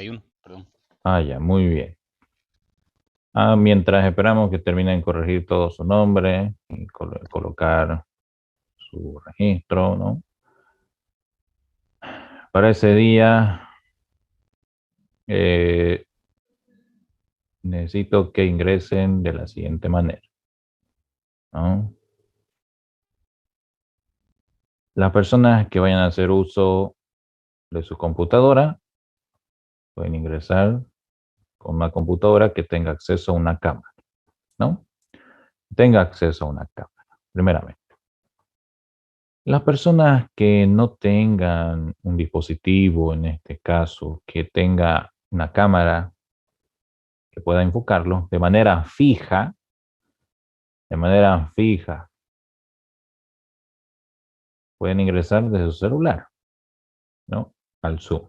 31, perdón. Ah, ya, muy bien. Mientras esperamos que terminen de corregir todo su nombre y colocar su registro, ¿no? Para ese día eh, necesito que ingresen de la siguiente manera, ¿no? Las personas que vayan a hacer uso de su computadora pueden ingresar con una computadora que tenga acceso a una cámara, ¿no? Tenga acceso a una cámara, primeramente. Las personas que no tengan un dispositivo, en este caso, que tenga una cámara que pueda enfocarlo de manera fija, pueden ingresar desde su celular, ¿no? Al Zoom.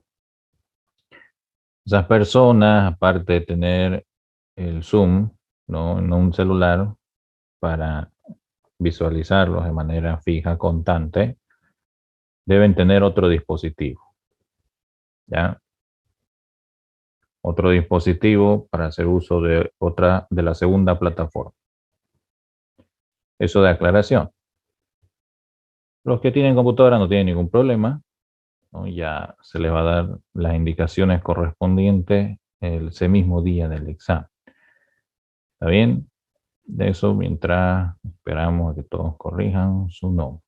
Esas personas, aparte de tener el Zoom, ¿no? En un celular para visualizarlos de manera fija, constante, deben tener otro dispositivo, ¿ya? Otro dispositivo para hacer uso de otra, de la segunda plataforma. Eso de aclaración. Los que tienen computadora no tienen ningún problema, ¿no? Ya se les va a dar las indicaciones correspondientes ese mismo día del examen. ¿Está bien? De eso mientras esperamos a que todos corrijan su nombre.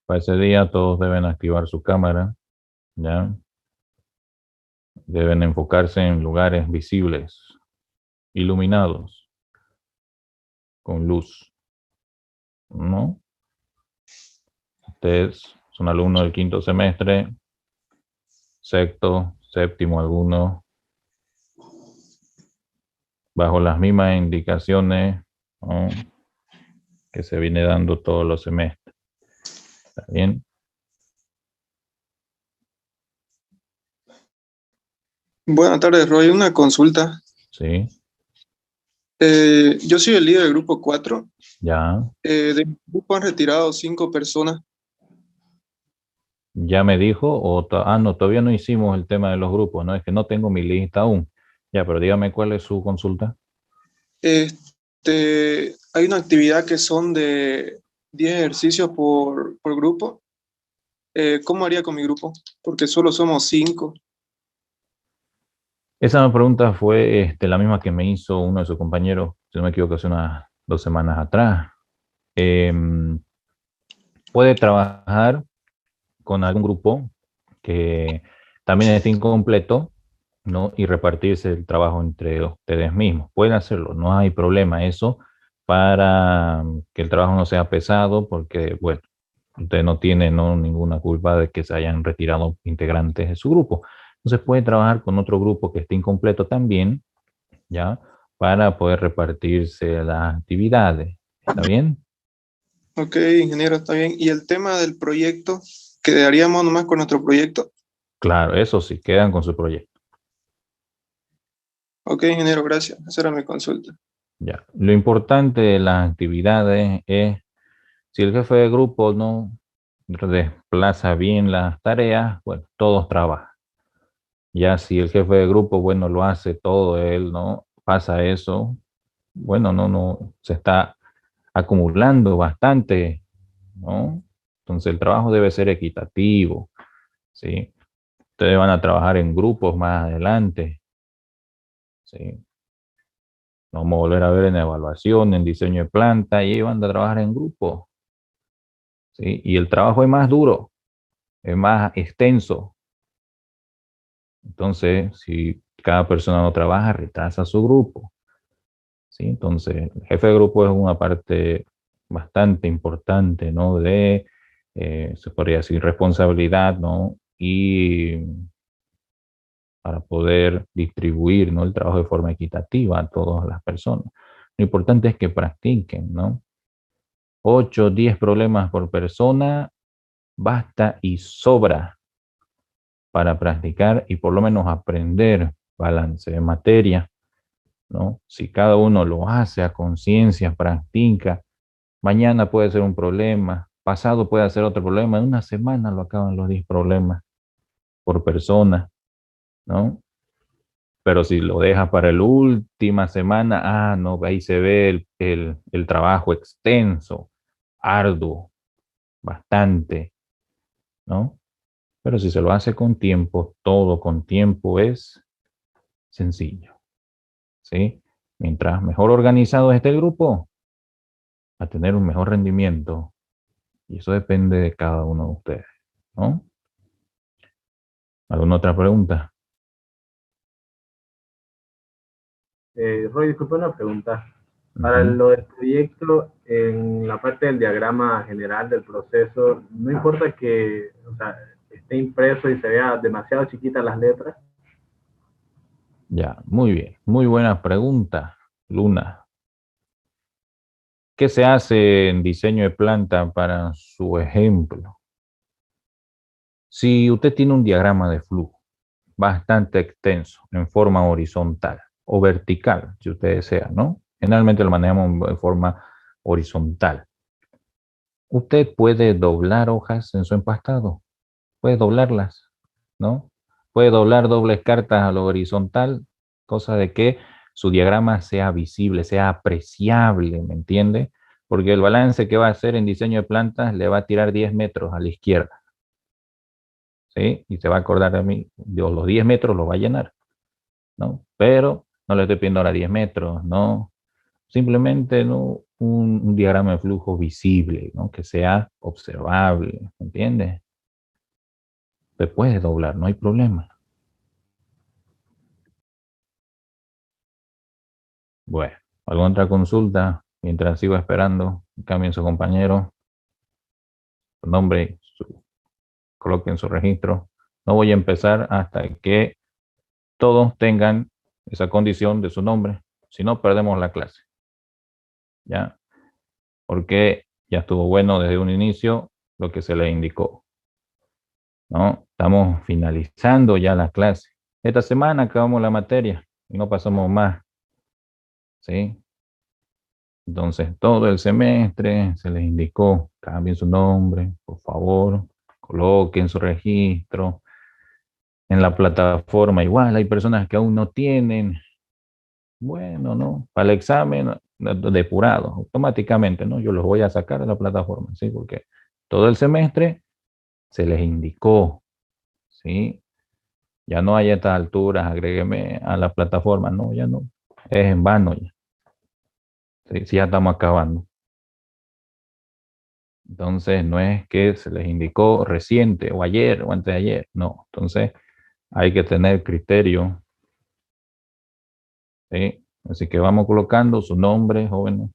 Para ese día todos deben activar su cámara, ¿ya? Deben enfocarse en lugares visibles, iluminados, con luz, ¿no? Ustedes son alumnos del quinto semestre, sexto, séptimo alguno, bajo las mismas indicaciones, ¿no? Que se viene dando todos los semestres. ¿Está bien? Buenas tardes, Roy. Una consulta. Sí, Yo soy el líder del grupo 4. ya. De mi grupo han retirado 5 personas. Ya me dijo, no, todavía no hicimos el tema de los grupos, ¿no? Es que no tengo mi lista aún. Ya, pero dígame cuál es su consulta. Hay una actividad que son de 10 ejercicios por grupo. ¿Cómo haría con mi grupo? Porque solo somos 5. Esa pregunta fue la misma que me hizo uno de sus compañeros, si no me equivoco, hace unas 2 semanas atrás. Em, Puede trabajar con algún grupo que también esté incompleto, ¿no? Y repartirse el trabajo entre ustedes mismos. Pueden hacerlo, no hay problema eso para que el trabajo no sea pesado, porque, bueno, usted no tiene, ¿no?, ninguna culpa de que se hayan retirado integrantes de su grupo. Entonces puede trabajar con otro grupo que esté incompleto también, ¿ya? Para poder repartirse las actividades. ¿Está bien? Ok, ingeniero, está bien. ¿Y el tema del proyecto? ¿Quedaríamos nomás con nuestro proyecto? Claro, eso sí, quedan con su proyecto. Ok, ingeniero, gracias. Esa era mi consulta. Ya. Lo importante de las actividades es, si el jefe de grupo no desplaza bien las tareas, bueno, todos trabajan. Ya si el jefe de grupo, bueno, lo hace todo él, ¿no? Pasa eso, bueno, no, se está acumulando bastante, ¿no? Entonces el trabajo debe ser equitativo, ¿sí? Ustedes van a trabajar en grupos más adelante, ¿sí? Nos vamos a volver a ver en evaluación, en diseño de planta, y van a trabajar en grupos, ¿sí? Y el trabajo es más duro, es más extenso. Entonces, si cada persona no trabaja, retrasa su grupo, ¿sí? Entonces, el jefe de grupo es una parte bastante importante, ¿no? De, se podría decir, responsabilidad, ¿no? Y para poder distribuir, ¿no?, el trabajo de forma equitativa a todas las personas. Lo importante es que practiquen, ¿no? 8 o 10 problemas por persona basta y sobra para practicar y por lo menos aprender balance de materia, ¿no? Si cada uno lo hace a conciencia, practica, mañana puede ser un problema, pasado puede ser otro problema, en una semana lo acaban los 10 problemas por persona, ¿no? Pero si lo dejas para la última semana, no, ahí se ve el trabajo extenso, arduo, bastante, ¿no? Pero si se lo hace con tiempo, todo con tiempo es sencillo, ¿sí? Mientras mejor organizado esté el grupo, a tener un mejor rendimiento. Y eso depende de cada uno de ustedes, ¿no? ¿Alguna otra pregunta? Roy, disculpa una pregunta. Para lo del proyecto, en la parte del diagrama general del proceso, ¿no importa que, o sea, esté impreso y se vea demasiado chiquitas las letras? Ya, muy bien. Muy buena pregunta, Luna. ¿Qué se hace en diseño de planta para su ejemplo? Si usted tiene un diagrama de flujo bastante extenso en forma horizontal o vertical, si usted desea, ¿no? Generalmente lo manejamos en forma horizontal. Usted puede doblar hojas en su empastado, puede doblarlas, ¿no? Puede doblar dobles cartas a lo horizontal, cosa de que su diagrama sea visible, sea apreciable, ¿me entiende? Porque el balance que va a hacer en diseño de plantas le va a tirar 10 metros a la izquierda, ¿sí? Y se va a acordar de mí, de los 10 metros los va a llenar, ¿no? Pero no le estoy pidiendo ahora 10 metros, ¿no? Simplemente, ¿no?, un diagrama de flujo visible, ¿no?, que sea observable, ¿entiende? Se puede doblar, no hay problema. Bueno, ¿alguna otra consulta? Mientras sigo esperando, cambien su compañero, su nombre, coloquen su registro. No voy a empezar hasta que todos tengan esa condición de su nombre, si no perdemos la clase. ¿Ya? Porque ya estuvo bueno desde un inicio lo que se le indicó, ¿no? Estamos finalizando ya la clase. Esta semana acabamos la materia y no pasamos más, ¿sí? Entonces, todo el semestre se les indicó, cambien su nombre, por favor, coloquen su registro en la plataforma. Igual hay personas que aún no tienen. Bueno, ¿no? Para el examen depurado, automáticamente, ¿no? Yo los voy a sacar de la plataforma, ¿sí? Porque todo el semestre se les indicó, ¿sí? Ya no hay a estas alturas, agrégueme a la plataforma, no, ya no, es en vano ya. Sí, sí, ya estamos acabando. Entonces, no es que se les indicó reciente o ayer o antes de ayer, no. Entonces, hay que tener criterio, ¿sí? Así que vamos colocando su nombre, jóvenes.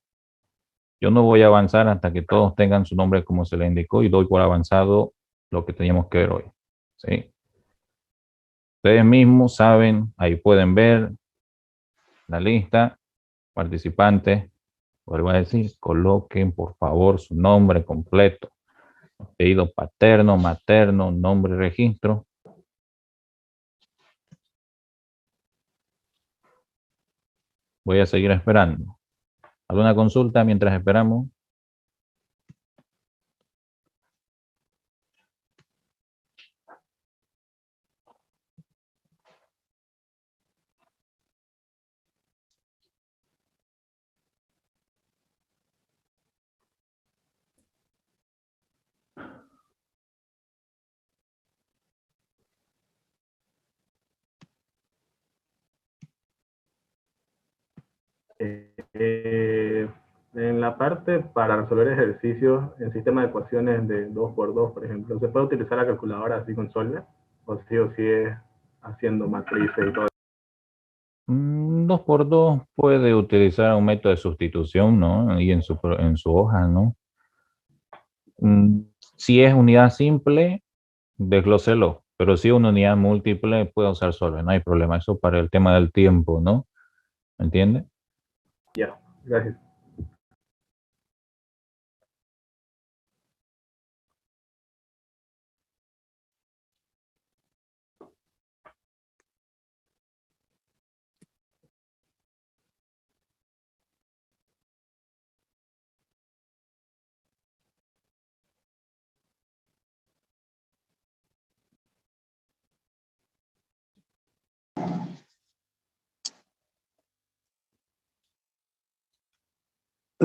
Yo no voy a avanzar hasta que todos tengan su nombre como se les indicó y doy por avanzado lo que teníamos que ver hoy, ¿sí? Ustedes mismos saben, ahí pueden ver la lista, participantes. Vuelvo a decir, coloquen por favor su nombre completo, apellido paterno, materno, nombre y registro. Voy a seguir esperando. ¿Alguna consulta mientras esperamos? En la parte para resolver ejercicios en sistema de ecuaciones de 2 por 2, por ejemplo, ¿se puede utilizar la calculadora así con Solver? ¿O sí es haciendo matrices y todo? 2 por 2 puede utilizar un método de sustitución, ¿no? Y en su hoja, ¿no? Si es unidad simple, desglóselo, Pero si una unidad múltiple puede usar Solver, no hay problema. Eso para el tema del tiempo, ¿no? ¿Me entiende? Ya, gracias.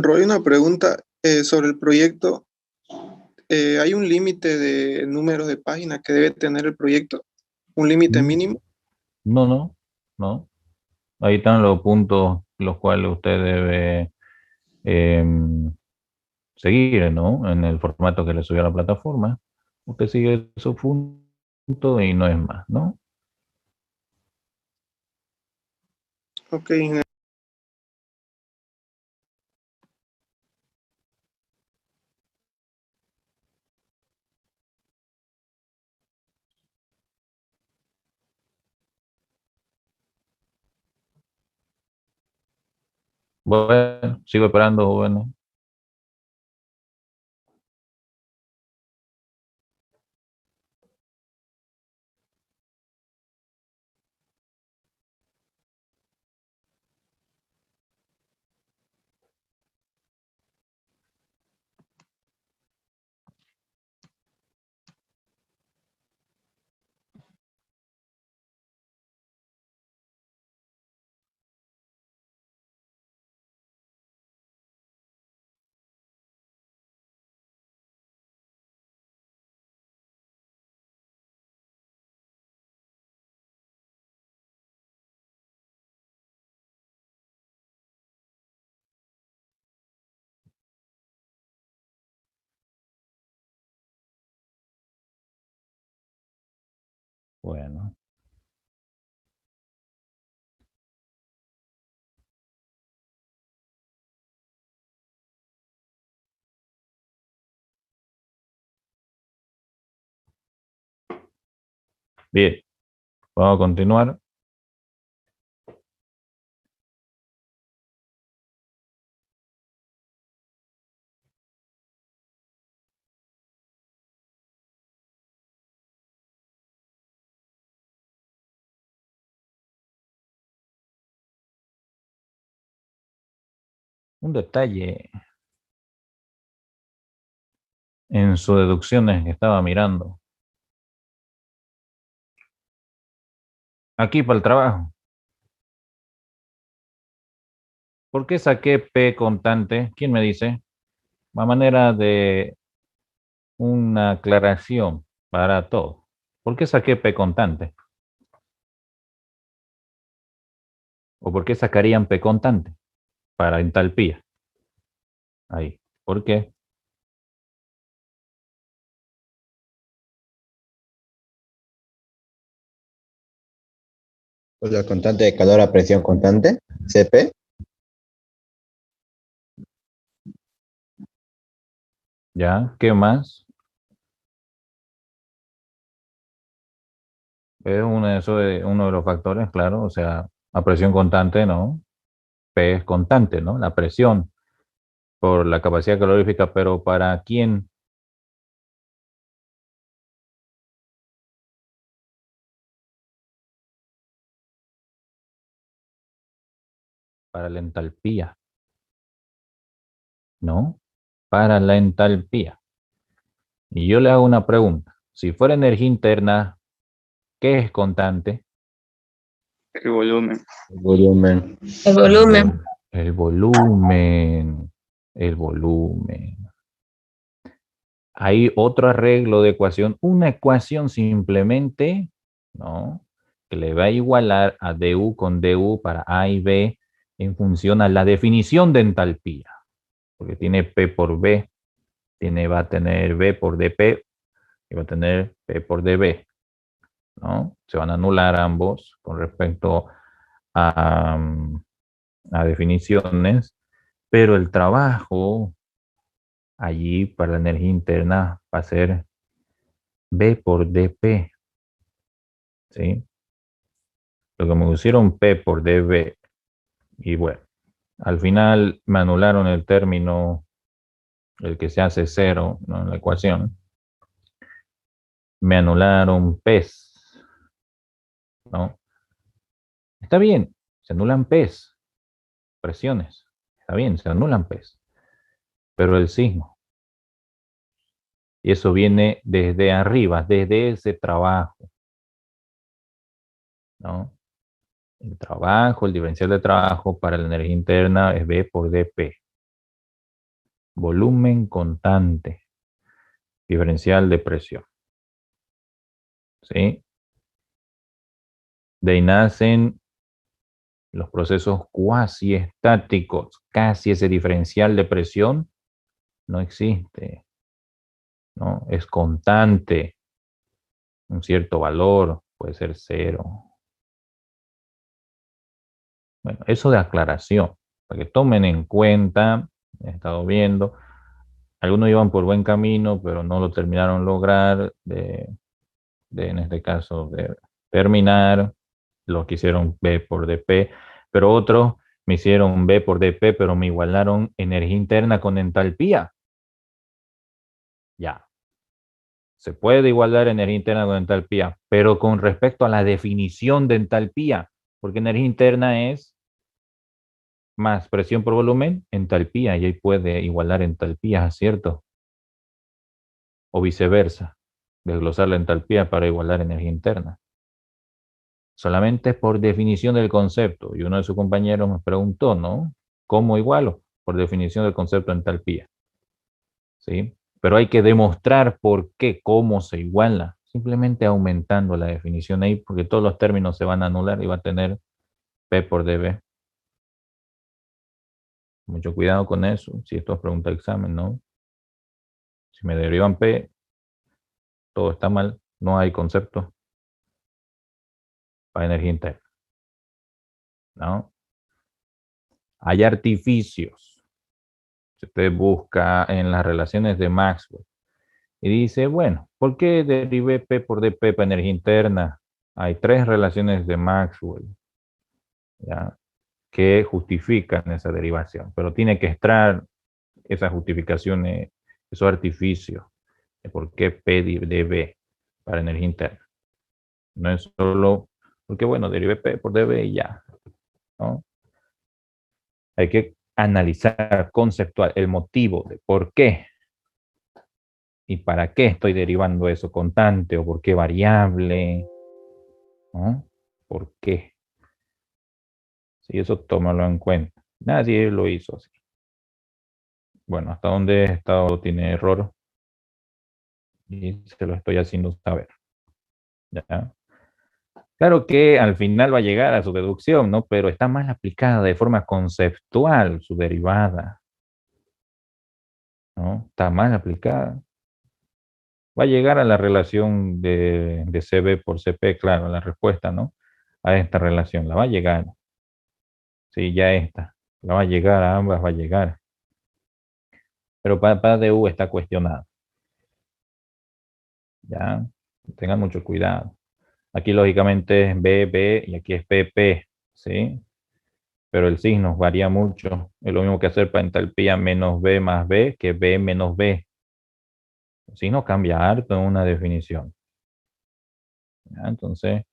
Roy, una pregunta sobre el proyecto. ¿Hay un límite de número de páginas que debe tener el proyecto? ¿Un límite Mm, mínimo? No, no, no. Ahí están los puntos los cuales usted debe seguir, ¿no? En el formato que le subió a la plataforma. Usted sigue su punto y no es más, ¿no? Ok, ingeniero. Bueno, sigo esperando, bueno. Bueno. Bien, vamos a continuar. Un detalle en sus deducciones que estaba mirando. Aquí para el trabajo. ¿Por qué saqué P constante? ¿Quién me dice? A manera de una aclaración para todo. ¿Por qué saqué P constante? ¿O por qué sacarían P constante? Para entalpía. Ahí. ¿Por qué? Pues la constante de calor a presión constante, CP. ¿Ya? ¿Qué más? Es uno de los factores, claro. O sea, a presión constante, ¿no? P es constante, ¿no? La presión por la capacidad calorífica, pero ¿para quién? Para la entalpía, ¿no? Para la entalpía. Y yo le hago una pregunta. Si fuera energía interna, ¿qué es constante? El volumen. El volumen. El El, volumen. el volumen. El volumen. Hay otro arreglo de ecuación, una ecuación simplemente, ¿no? Que le va a igualar a du con du para A y B en función a la definición de entalpía, porque tiene P por B, va a tener B por dP y va a tener P por dB, ¿no? Se van a anular ambos con respecto a, a definiciones, pero el trabajo allí para la energía interna va a ser B por dP. ¿sí? Lo que me pusieron P por dB, y bueno, al final me anularon el término, el que se hace cero, ¿no? En la ecuación. Me anularon P's, ¿no? Está bien, se anulan P's, presiones. Está bien, se anulan P's, pero el signo. Y eso viene desde arriba, desde ese trabajo, ¿no? El trabajo, el diferencial de trabajo para la energía interna es B por dP. Volumen constante, diferencial de presión. ¿Sí? De ahí nacen los procesos cuasi estáticos. Casi ese diferencial de presión no existe, ¿no? Es constante, un cierto valor, puede ser cero. Bueno, eso de aclaración, para que tomen en cuenta, he estado viendo, algunos iban por buen camino, pero no lo terminaron lograr en este caso, de terminar, los que hicieron B por dP, pero otros me hicieron B por dP, pero me igualaron energía interna con entalpía. Ya, se puede igualar energía interna con entalpía, pero con respecto a la definición de entalpía, porque energía interna es más presión por volumen, entalpía, y ahí puede igualar entalpía, ¿cierto? O viceversa, desglosar la entalpía para igualar energía interna. Solamente por definición del concepto. Y uno de sus compañeros me preguntó, ¿no? ¿Cómo igualo? Por definición del concepto de entalpía. ¿Sí? Pero hay que demostrar por qué, cómo se iguala. Simplemente aumentando la definición ahí, porque todos los términos se van a anular y va a tener P por dB. Mucho cuidado con eso, si esto es pregunta de examen, ¿no? Si me derivan P, todo está mal, no hay concepto para energía interna, ¿no? Hay artificios. Si usted busca en las relaciones de Maxwell y dice, bueno, ¿por qué derivé P por dP para energía interna? Hay tres relaciones de Maxwell, ¿ya? Que justifican esa derivación, pero tiene que extraer esas justificaciones, esos artificios de por qué P dB para energía interna. No es solo porque, bueno, derivé P por dB y ya, ¿no? Hay que analizar conceptual el motivo de por qué y para qué estoy derivando eso constante o por qué variable, ¿no? ¿Por qué? Sí, eso tómalo en cuenta. Nadie lo hizo así. Bueno, hasta donde he estado tiene error y se lo estoy haciendo saber. ¿Ya? Claro que al final va a llegar a su deducción, ¿no? Pero está mal aplicada de forma conceptual su derivada, ¿no? Está mal aplicada. Va a llegar a la relación de CB por CP, claro, la respuesta, ¿no? A esta relación, la va a llegar. Sí, ya esta. La va a llegar, a ambas va a llegar. Pero para DU está cuestionado. Ya, tengan mucho cuidado. Aquí lógicamente es B, B y aquí es PP, ¿sí? Pero el signo varía mucho. Es lo mismo que hacer para entalpía menos B más B que B menos B. El signo cambia harto en una definición. ¿Ya? Entonces,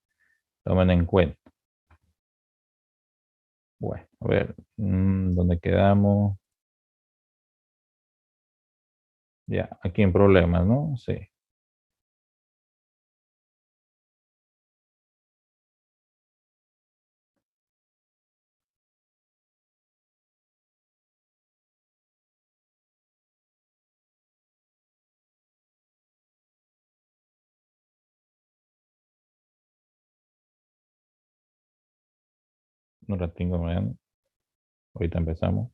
tomen en cuenta. Bueno, a ver, ¿dónde quedamos? Ya, aquí en problemas, ¿no? Sí. Un ratingo, vean. Ahorita empezamos.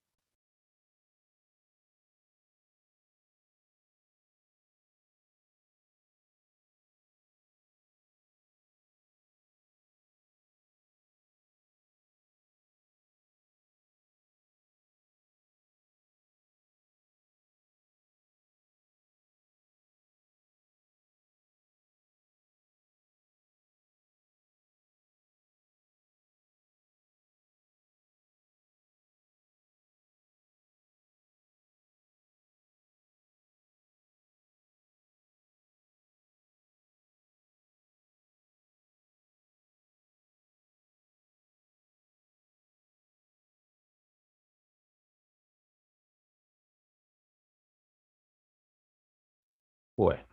Bueno.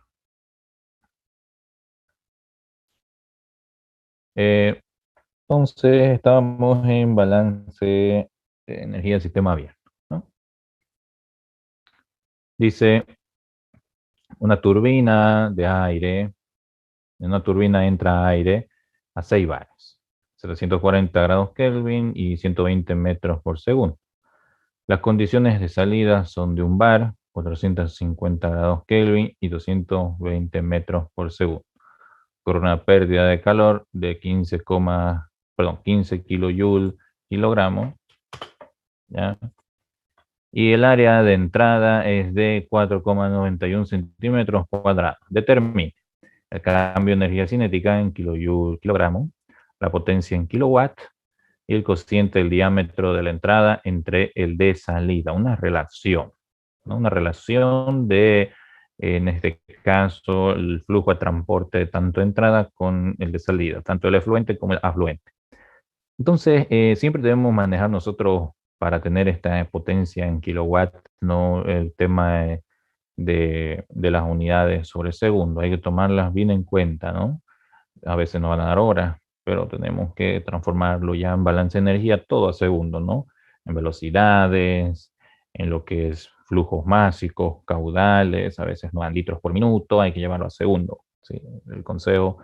Entonces estábamos en balance de energía del sistema abierto, ¿no? Dice una turbina de aire. En una turbina entra aire a 6 bares, 740 grados Kelvin y 120 metros por segundo. Las condiciones de salida son de un bar, 450 grados Kelvin y 220 metros por segundo, con una pérdida de calor de 15 kilojoule kilogramo, ¿ya? Y el área de entrada es de 4,91 centímetros cuadrados. Determine el cambio de energía cinética en kilojoule kilogramo, la potencia en kilowatt y el cociente del diámetro de la entrada entre el de salida. Una relación, ¿no? Una relación de, en este caso, el flujo de transporte de tanto entrada con el de salida, tanto el efluente como el afluente. Entonces, siempre debemos manejar nosotros para tener esta potencia en kilowatt, no el tema de las unidades sobre segundo. Hay que tomarlas bien en cuenta, ¿no? A veces nos van a dar horas, pero tenemos que transformarlo ya en balance de energía todo a segundo, ¿no? En velocidades, en lo que es flujos másicos, caudales, a veces no dan litros por minuto, hay que llevarlo a segundo. ¿Sí? El consejo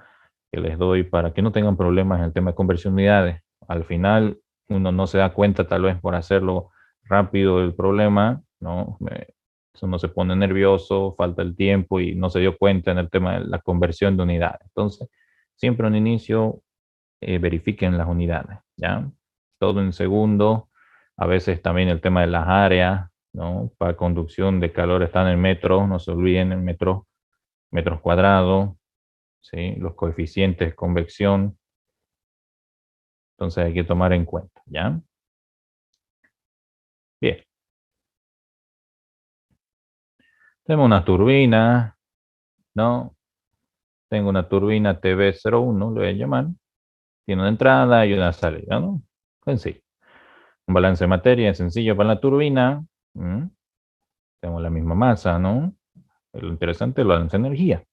que les doy para que no tengan problemas en el tema de conversión de unidades. Al final, uno no se da cuenta, tal vez por hacerlo rápido el problema, ¿no? Uno se pone nervioso, falta el tiempo y no se dio cuenta en el tema de la conversión de unidades. Entonces, siempre en inicio verifiquen las unidades, ¿ya? Todo en segundo. A veces también el tema de las áreas, ¿no? Para conducción de calor están en metros, no se olviden en metros cuadrados, ¿sí? Los coeficientes de convección. Entonces hay que tomar en cuenta, ¿ya? Bien. Tenemos una turbina, ¿no? Tengo una turbina TB01, lo voy a llamar. Tiene una entrada y una salida, ¿no? Sencillo. Un balance de materia es sencillo para la turbina. Tenemos la misma masa, ¿no? Lo interesante es el balance de energía.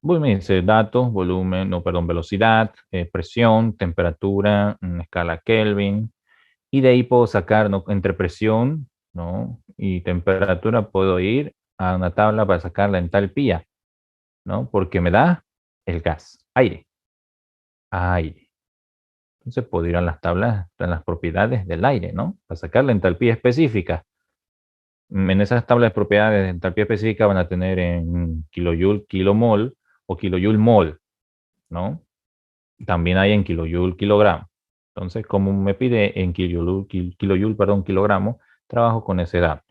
Voy, me dice datos, volumen, no, perdón, velocidad, presión, temperatura, escala Kelvin. Y de ahí puedo sacar, ¿no? Entre presión, ¿no? Y temperatura puedo ir a una tabla para sacar la entalpía, ¿no? Porque me da el gas, aire. Aire. Entonces puedo ir a las tablas, en las propiedades del aire, ¿no? Para sacar la entalpía específica. En esas tablas de propiedades de entalpía específica van a tener en kilojoule, kilomol o kilojoule mol, ¿no? También hay en kilojoule kilogramo. Entonces, como me pide en kilojoule, perdón, kilogramo, trabajo con ese dato.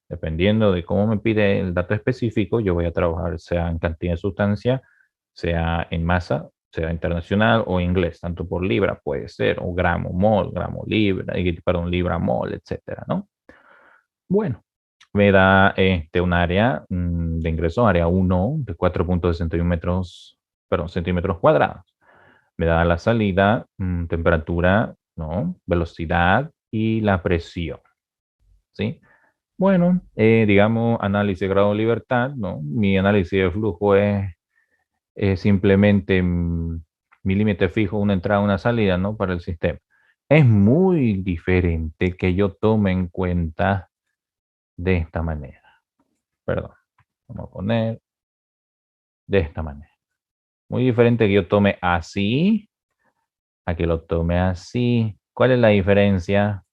Dependiendo de cómo me pide el dato específico, yo voy a trabajar sea en cantidad de sustancia, sea en masa, sea internacional o inglés, tanto por libra puede ser, o gramo mol, gramo libra, perdón, libra mol, etcétera, ¿no? Bueno, me da un área de ingreso, área 1 de 4,61 metros, perdón, centímetros cuadrados. Me da la salida, temperatura, ¿no? Velocidad y la presión, ¿sí? Bueno, digamos, análisis de grado de libertad, ¿no? Mi análisis de flujo es simplemente mi límite fijo, una entrada, una salida, ¿no? Para el sistema. Es muy diferente que yo tome en cuenta de esta manera. Perdón, vamos a poner de esta manera. Muy diferente que yo tome así a que lo tome así. ¿Cuál es la diferencia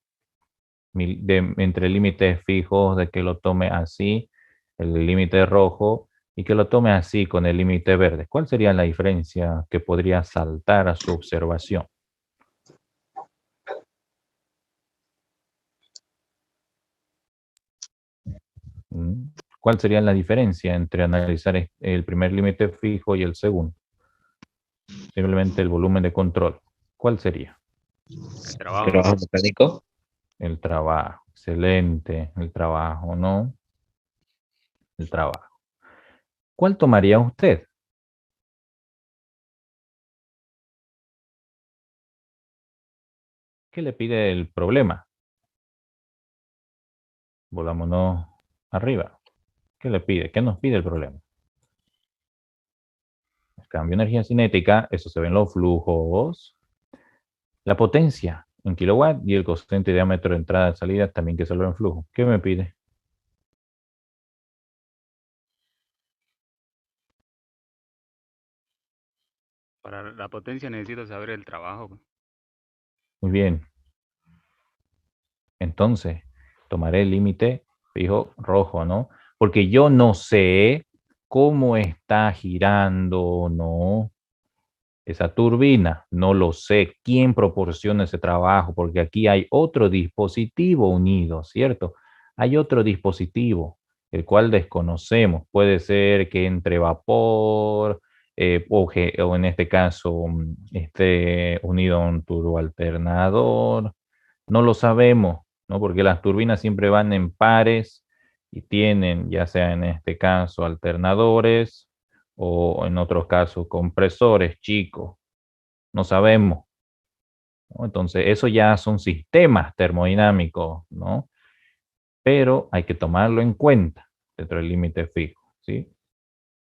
entre límites fijos de que lo tome así, el límite rojo, y que lo tome así con el límite verde? ¿Cuál sería la diferencia que podría saltar a su observación? ¿Cuál sería la diferencia entre analizar el primer límite fijo y el segundo? Simplemente el volumen de control. ¿Cuál sería? Trabajo mecánico. El trabajo. Excelente. El trabajo, ¿no? El trabajo. ¿Cuál tomaría usted? ¿Qué le pide el problema? Volvámonos arriba. ¿Qué le pide? ¿Qué nos pide el problema? cambio de energía cinética, eso se ve en los flujos. La potencia en kilowatt y el cociente de diámetro de entrada y salida también que se lo ve en flujo. ¿Qué me pide? Para la potencia necesito saber el trabajo. Muy bien. Entonces, tomaré el límite fijo rojo, ¿no? Porque yo no sé cómo está girando, ¿no? Esa turbina, no lo sé. ¿Quién proporciona ese trabajo? Porque aquí hay otro dispositivo unido, ¿cierto? Hay otro dispositivo, el cual desconocemos. Puede ser que entre vapor o en este caso esté unido a un turboalternador. No lo sabemos, ¿no? Porque las turbinas siempre van en pares y tienen, ya sea en este caso, alternadores o en otros casos compresores chicos. No sabemos, ¿no? Entonces, eso ya son sistemas termodinámicos, ¿no? Pero hay que tomarlo en cuenta dentro del límite fijo, ¿sí?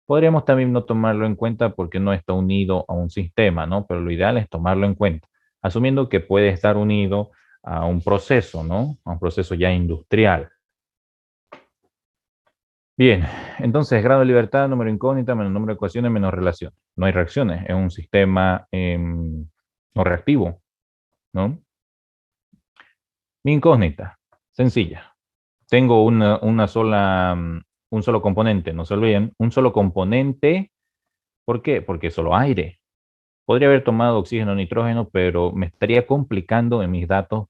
Podríamos también no tomarlo en cuenta porque no está unido a un sistema, ¿no? Pero lo ideal es tomarlo en cuenta, asumiendo que puede estar unido a un proceso, ¿no? A un proceso ya industrial. Bien, entonces grado de libertad, número incógnita, menos número de ecuaciones, menos relaciones. No hay reacciones, es un sistema no reactivo, ¿no? Mi incógnita, sencilla. Tengo una sola, un solo componente, no se olviden, un solo componente. ¿Por qué? Porque es solo aire. Podría haber tomado oxígeno, nitrógeno, pero me estaría complicando en mis datos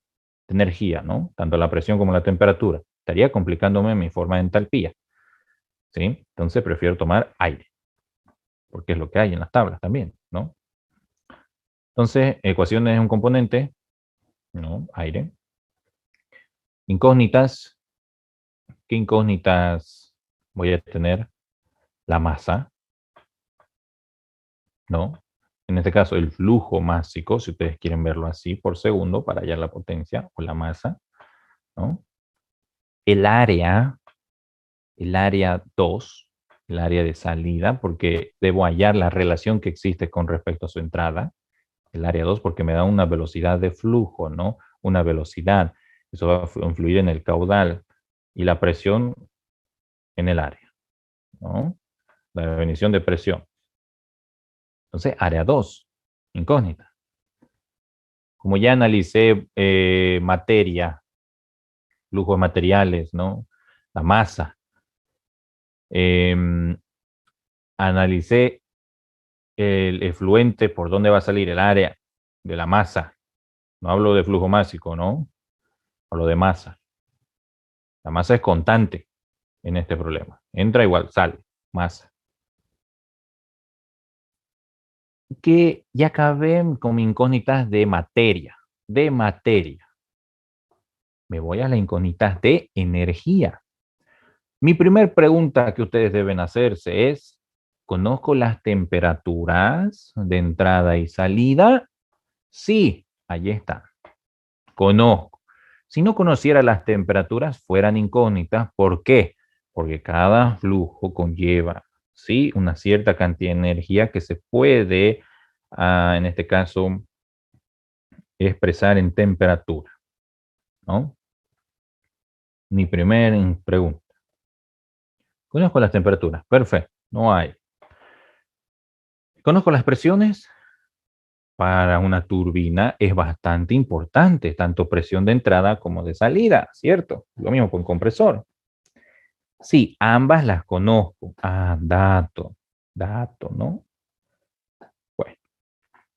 de energía, ¿no? Tanto la presión como la temperatura. Estaría complicándome en mi forma de entalpía, ¿sí? Entonces prefiero tomar aire, porque es lo que hay en las tablas también, ¿no? Entonces, ecuaciones es un componente, ¿no? Aire. Incógnitas. ¿Qué incógnitas voy a tener? La masa, ¿no? En este caso, el flujo másico, si ustedes quieren verlo así, por segundo, para hallar la potencia o la masa, ¿no? El área 2, el área de salida, porque debo hallar la relación que existe con respecto a su entrada. El área 2, porque me da una velocidad de flujo, ¿no? Una velocidad. Eso va a influir en el caudal y la presión en el área, ¿no? La definición de presión. Entonces, área 2, incógnita. Como ya analicé materia, flujo de materiales, ¿no? La masa. Analicé el efluente, por dónde va a salir el área de la masa. No hablo de flujo másico, ¿no? Hablo de masa. La masa es constante en este problema. Entra igual, sale, masa. Que ya acabé con incógnitas de materia. De materia. Me voy a las incógnitas de energía. Mi primer pregunta que ustedes deben hacerse es, ¿conozco las temperaturas de entrada y salida? Sí, allí está. Conozco. Si no conociera las temperaturas, fueran incógnitas. ¿Por qué? Porque cada flujo conlleva, sí, una cierta cantidad de energía que se puede, en este caso, expresar en temperatura, ¿no? Mi primera pregunta. Conozco las temperaturas. Perfecto. No hay. Conozco las presiones. Para una turbina es bastante importante, tanto presión de entrada como de salida, ¿cierto? Lo mismo con compresor. Sí, ambas las conozco. Ah, dato, ¿no? Bueno,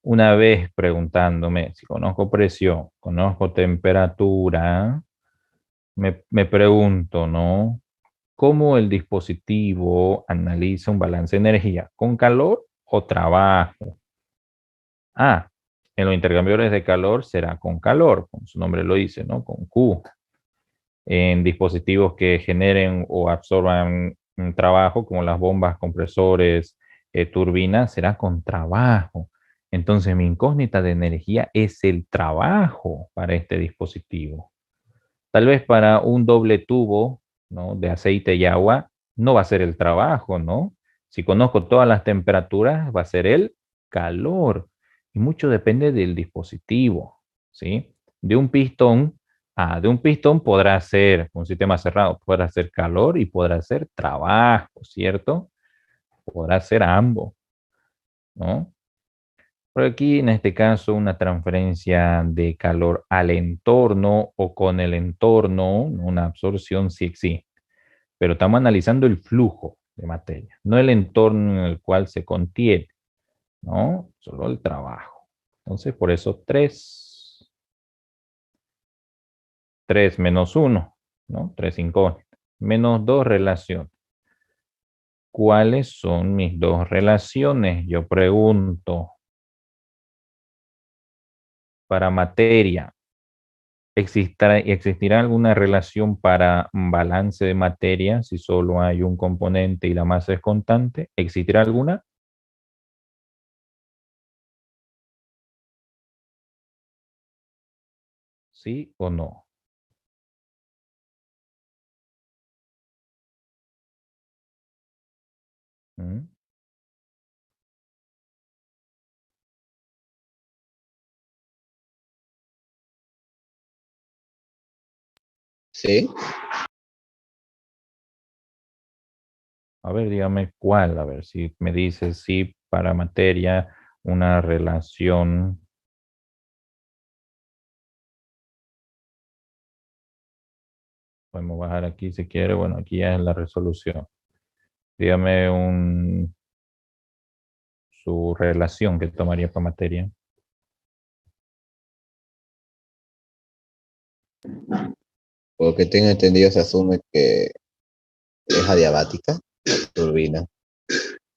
una vez preguntándome si conozco presión, conozco temperatura, me pregunto, ¿no? ¿Cómo el dispositivo analiza un balance de energía? ¿Con calor o trabajo? Ah, en los intercambiadores de calor será con calor, como su nombre lo dice, ¿no? Con Q. En dispositivos que generen o absorban un trabajo, como las bombas, compresores, turbinas, será con trabajo. Entonces, mi incógnita de energía es el trabajo para este dispositivo. Tal vez para un doble tubo, ¿no? De aceite y agua, no va a ser el trabajo, ¿no? Si conozco todas las temperaturas, va a ser el calor. Y mucho depende del dispositivo, ¿sí? De un pistón, de un pistón podrá ser un sistema cerrado, podrá ser calor y podrá ser trabajo, ¿cierto? Podrá ser ambos, ¿no? Por aquí, en este caso, una transferencia de calor al entorno o con el entorno, una absorción sí existe, pero estamos analizando el flujo de materia, no el entorno en el cual se contiene, ¿no? Solo el trabajo. Entonces, por eso 3, 3 menos 1, ¿no? 3 incógnitas, menos 2 relaciones. ¿Cuáles son mis dos relaciones? Yo pregunto, para materia, ¿existirá alguna relación para un balance de materia si solo hay un componente y la masa es constante? ¿Existirá alguna? ¿Sí o no? ¿Mm? Sí, A ver, dígame cuál, a ver si me dice sí para materia, una relación. Podemos bajar aquí si quiere, bueno, aquí ya es la resolución. Dígame su relación que tomaría para materia. porque tengo entendido, se asume que es adiabática, la turbina.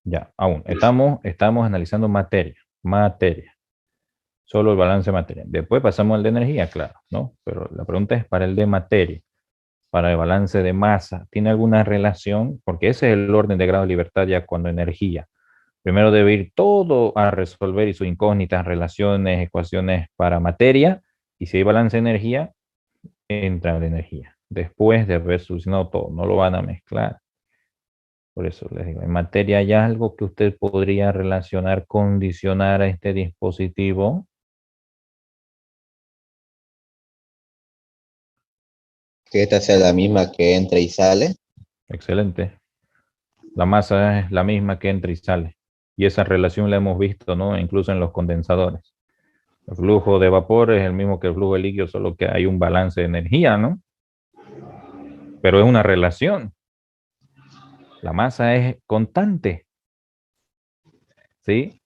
Ya, aún, estamos analizando materia, solo el balance de materia. Después pasamos al de energía, claro, ¿no? Pero la pregunta es para el de materia, para el balance de masa, ¿tiene alguna relación? Porque ese es el orden de grado de libertad ya cuando energía. Primero debe ir todo a resolver y sus incógnitas, relaciones, ecuaciones para materia, y si hay balance de energía, entra la energía. Después de haber solucionado todo, no lo van a mezclar. Por eso les digo, en materia hay algo que usted podría relacionar, condicionar a este dispositivo. Que esta sea la misma que entra y sale. Excelente. La masa es la misma que entra y sale. Y esa relación la hemos visto, ¿no? Incluso en los condensadores. El flujo de vapor es el mismo que el flujo de líquido, solo que hay un balance de energía, ¿no? Pero es una relación. La masa es constante, ¿sí?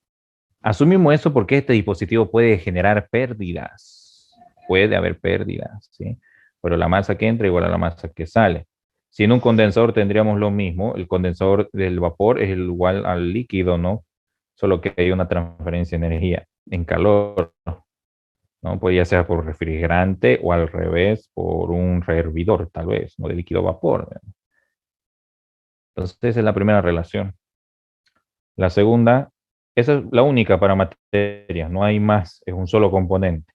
Asumimos eso porque este dispositivo puede generar pérdidas. Puede haber pérdidas, ¿sí? Pero la masa que entra igual a la masa que sale. Si en un condensador tendríamos lo mismo, el condensador del vapor es igual al líquido, ¿no? Solo que hay una transferencia de energía en calor, ¿no? Pues ya sea por refrigerante o al revés, por un rehervidor, tal vez, ¿no? De líquido a vapor, ¿no? Entonces, esa es la primera relación. La segunda, esa es la única para materia, no hay más, es un solo componente,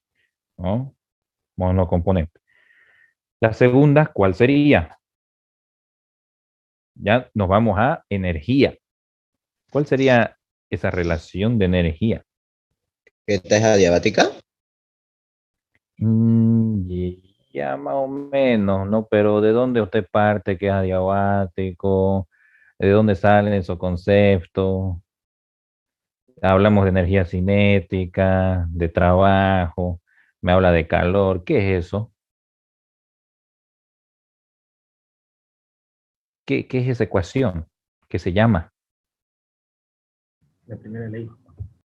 ¿no? Monocomponente. La segunda, ¿cuál sería? Ya nos vamos a energía. ¿Cuál sería esa relación de energía? Que esta es adiabática. Ya más o menos, ¿no? Pero ¿de dónde usted parte que es adiabático? ¿De dónde salen esos conceptos? Hablamos de energía cinética, de trabajo, me habla de calor. ¿Qué es eso? ¿Qué es esa ecuación? ¿Qué se llama? La primera ley.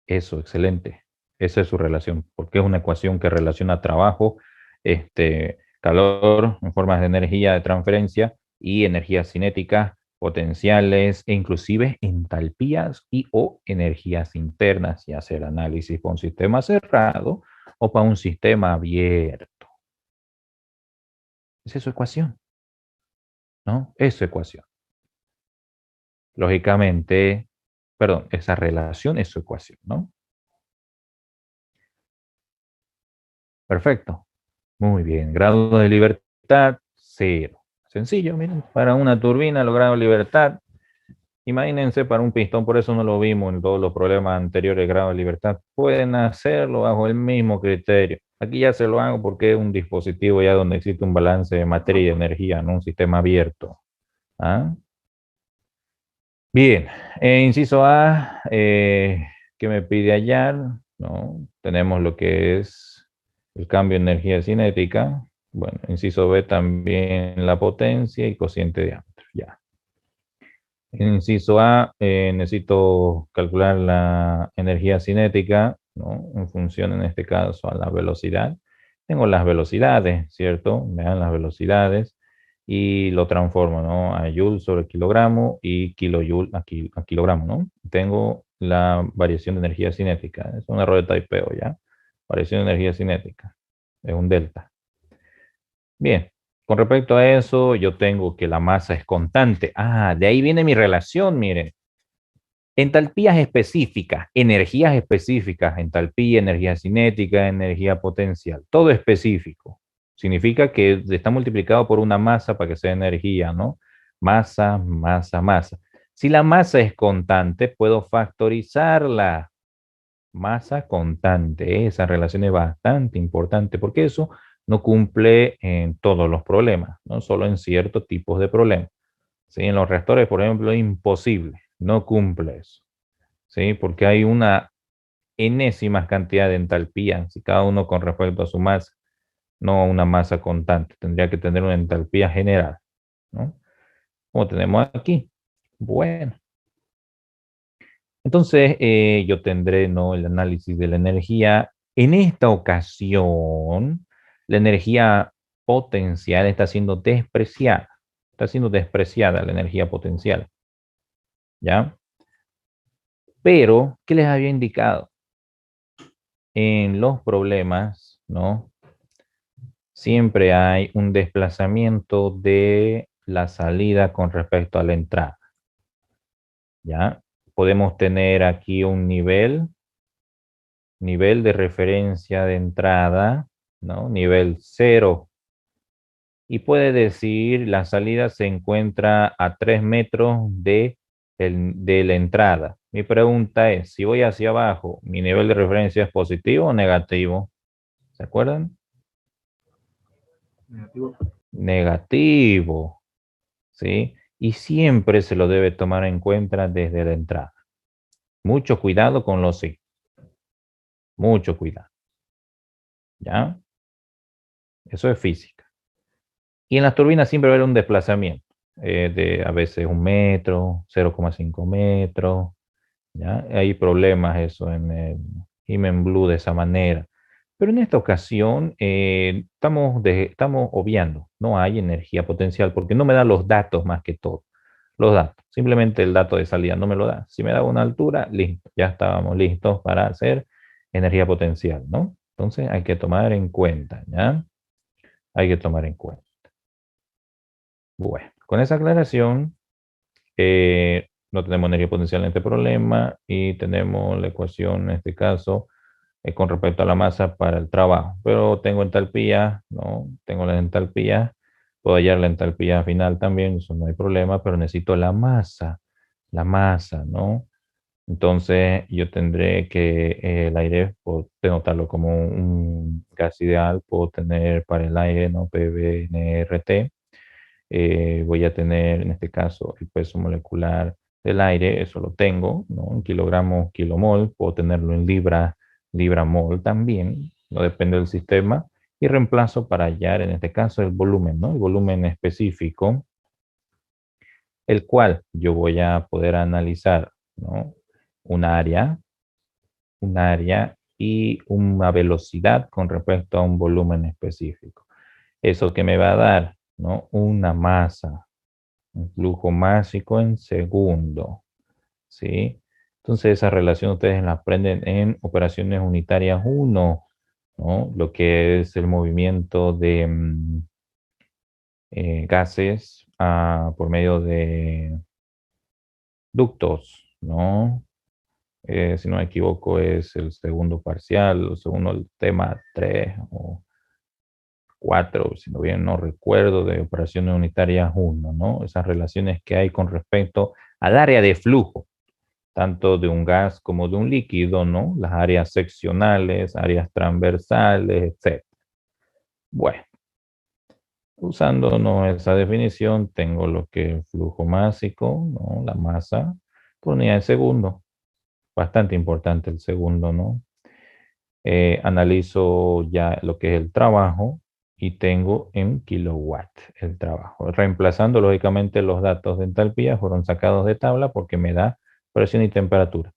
Eso, excelente. Esa es su relación, porque es una ecuación que relaciona trabajo, calor en formas de energía de transferencia y energías cinéticas, potenciales e inclusive entalpías y o energías internas, y hacer análisis para un sistema cerrado o para un sistema abierto. Esa es su ecuación, ¿no? Es su ecuación. Lógicamente, perdón, esa relación es su ecuación, ¿no? Perfecto. Muy bien. Grado de libertad, 0. Sencillo, miren. Para una turbina, los grados de libertad Imagínense para un pistón, por eso no lo vimos en todos los problemas anteriores de grado de libertad. Pueden hacerlo bajo el mismo criterio. Aquí ya se lo hago porque es un dispositivo ya donde existe un balance de materia y de energía, no un sistema abierto. ¿Ah? Bien, inciso A, ¿qué me pide hallar? ¿No? Tenemos lo que es el cambio de energía cinética. Bueno, inciso B también la potencia y cociente de diámetro. Ya. Inciso A, necesito calcular la energía cinética, ¿no? En función, en este caso, a la velocidad. Tengo las velocidades, ¿cierto? Me dan las velocidades y lo transformo, ¿no? A joule sobre kilogramo y kilojoule a kilogramo, ¿no? Tengo la variación de energía cinética. Es un error de typeo, ¿ya? Variación de energía cinética. Es un delta. Bien, con respecto a eso, yo tengo que la masa es constante. Ah, de ahí viene mi relación, miren. Entalpías específicas, energías específicas, entalpía, energía cinética, energía potencial, todo específico. Significa que está multiplicado por una masa para que sea energía, ¿no? Masa, masa, masa. Si la masa es constante, puedo factorizarla. Masa constante. Esa relación es bastante importante porque eso no cumple en todos los problemas, no solo en ciertos tipos de problemas. ¿Sí? En los reactores, por ejemplo, es imposible, no cumple eso. ¿Sí? Porque hay una enésima cantidad de entalpía, si cada uno con respecto a su masa, no una masa constante. Tendría que tener una entalpía general, ¿no? Como tenemos aquí. Bueno. Entonces, yo tendré, ¿no? El análisis de la energía. En esta ocasión, la energía potencial está siendo despreciada. Está siendo despreciada la energía potencial. ¿Ya? Pero, ¿qué les había indicado? En los problemas, ¿no? Siempre hay un desplazamiento de la salida con respecto a la entrada. ¿Ya? Podemos tener aquí un nivel de referencia de entrada, ¿no? Nivel 0. Y puede decir la salida se encuentra a 3 metros de la entrada. Mi pregunta es, si voy hacia abajo, ¿mi nivel de referencia es positivo o negativo? ¿Se acuerdan? Negativo. Negativo, ¿sí? Y siempre se lo debe tomar en cuenta desde la entrada. Mucho cuidado con los sí. Mucho cuidado. ¿Ya? Eso es física. Y en las turbinas siempre va a haber un desplazamiento de a veces 1 metro, 0,5 metros. ¿Ya? Hay problemas eso en el Himen Blue de esa manera. Pero en esta ocasión estamos obviando, no hay energía potencial porque no me da los datos más que todo. Los datos, simplemente el dato de salida no me lo da. Si me da una altura, listo, ya estábamos listos para hacer energía potencial, ¿no? Entonces hay que tomar en cuenta, ¿ya? Hay que tomar en cuenta. Bueno, con esa aclaración, no tenemos energía potencial en este problema y tenemos la ecuación en este caso con respecto a la masa para el trabajo. Pero tengo entalpía, ¿no? Tengo la entalpía, puedo hallar la entalpía final también, eso no hay problema, pero necesito la masa, ¿no? Entonces yo tendré que el aire, puedo denotarlo como un gas ideal, puedo tener para el aire, ¿no? PBNRT. Voy a tener en este caso el peso molecular del aire, eso lo tengo, ¿no? En kilogramos, kilomol, puedo tenerlo en libra mol también, no depende del sistema, y reemplazo para hallar en este caso el volumen, ¿no? El volumen específico, el cual yo voy a poder analizar, ¿no? Un área, y una velocidad con respecto a un volumen específico. Eso que me va a dar, ¿no? Una masa, un flujo másico en segundo, ¿sí? Entonces esa relación ustedes la aprenden en operaciones unitarias 1, ¿no? Lo que es el movimiento de gases por medio de ductos, ¿no? Si no me equivoco es el segundo parcial, o segundo el tema 3 o 4, si no bien no recuerdo, de operaciones unitarias 1, ¿no? Esas relaciones que hay con respecto al área de flujo, tanto de un gas como de un líquido, ¿no? Las áreas seccionales, áreas transversales, etc. Bueno, usando esa definición, tengo lo que es flujo másico, ¿no? La masa por unidad de segundo. Bastante importante el segundo, ¿no? Analizo ya lo que es el trabajo y tengo en kilowatt el trabajo. Reemplazando lógicamente los datos de entalpía, fueron sacados de tabla porque me da presión y temperatura,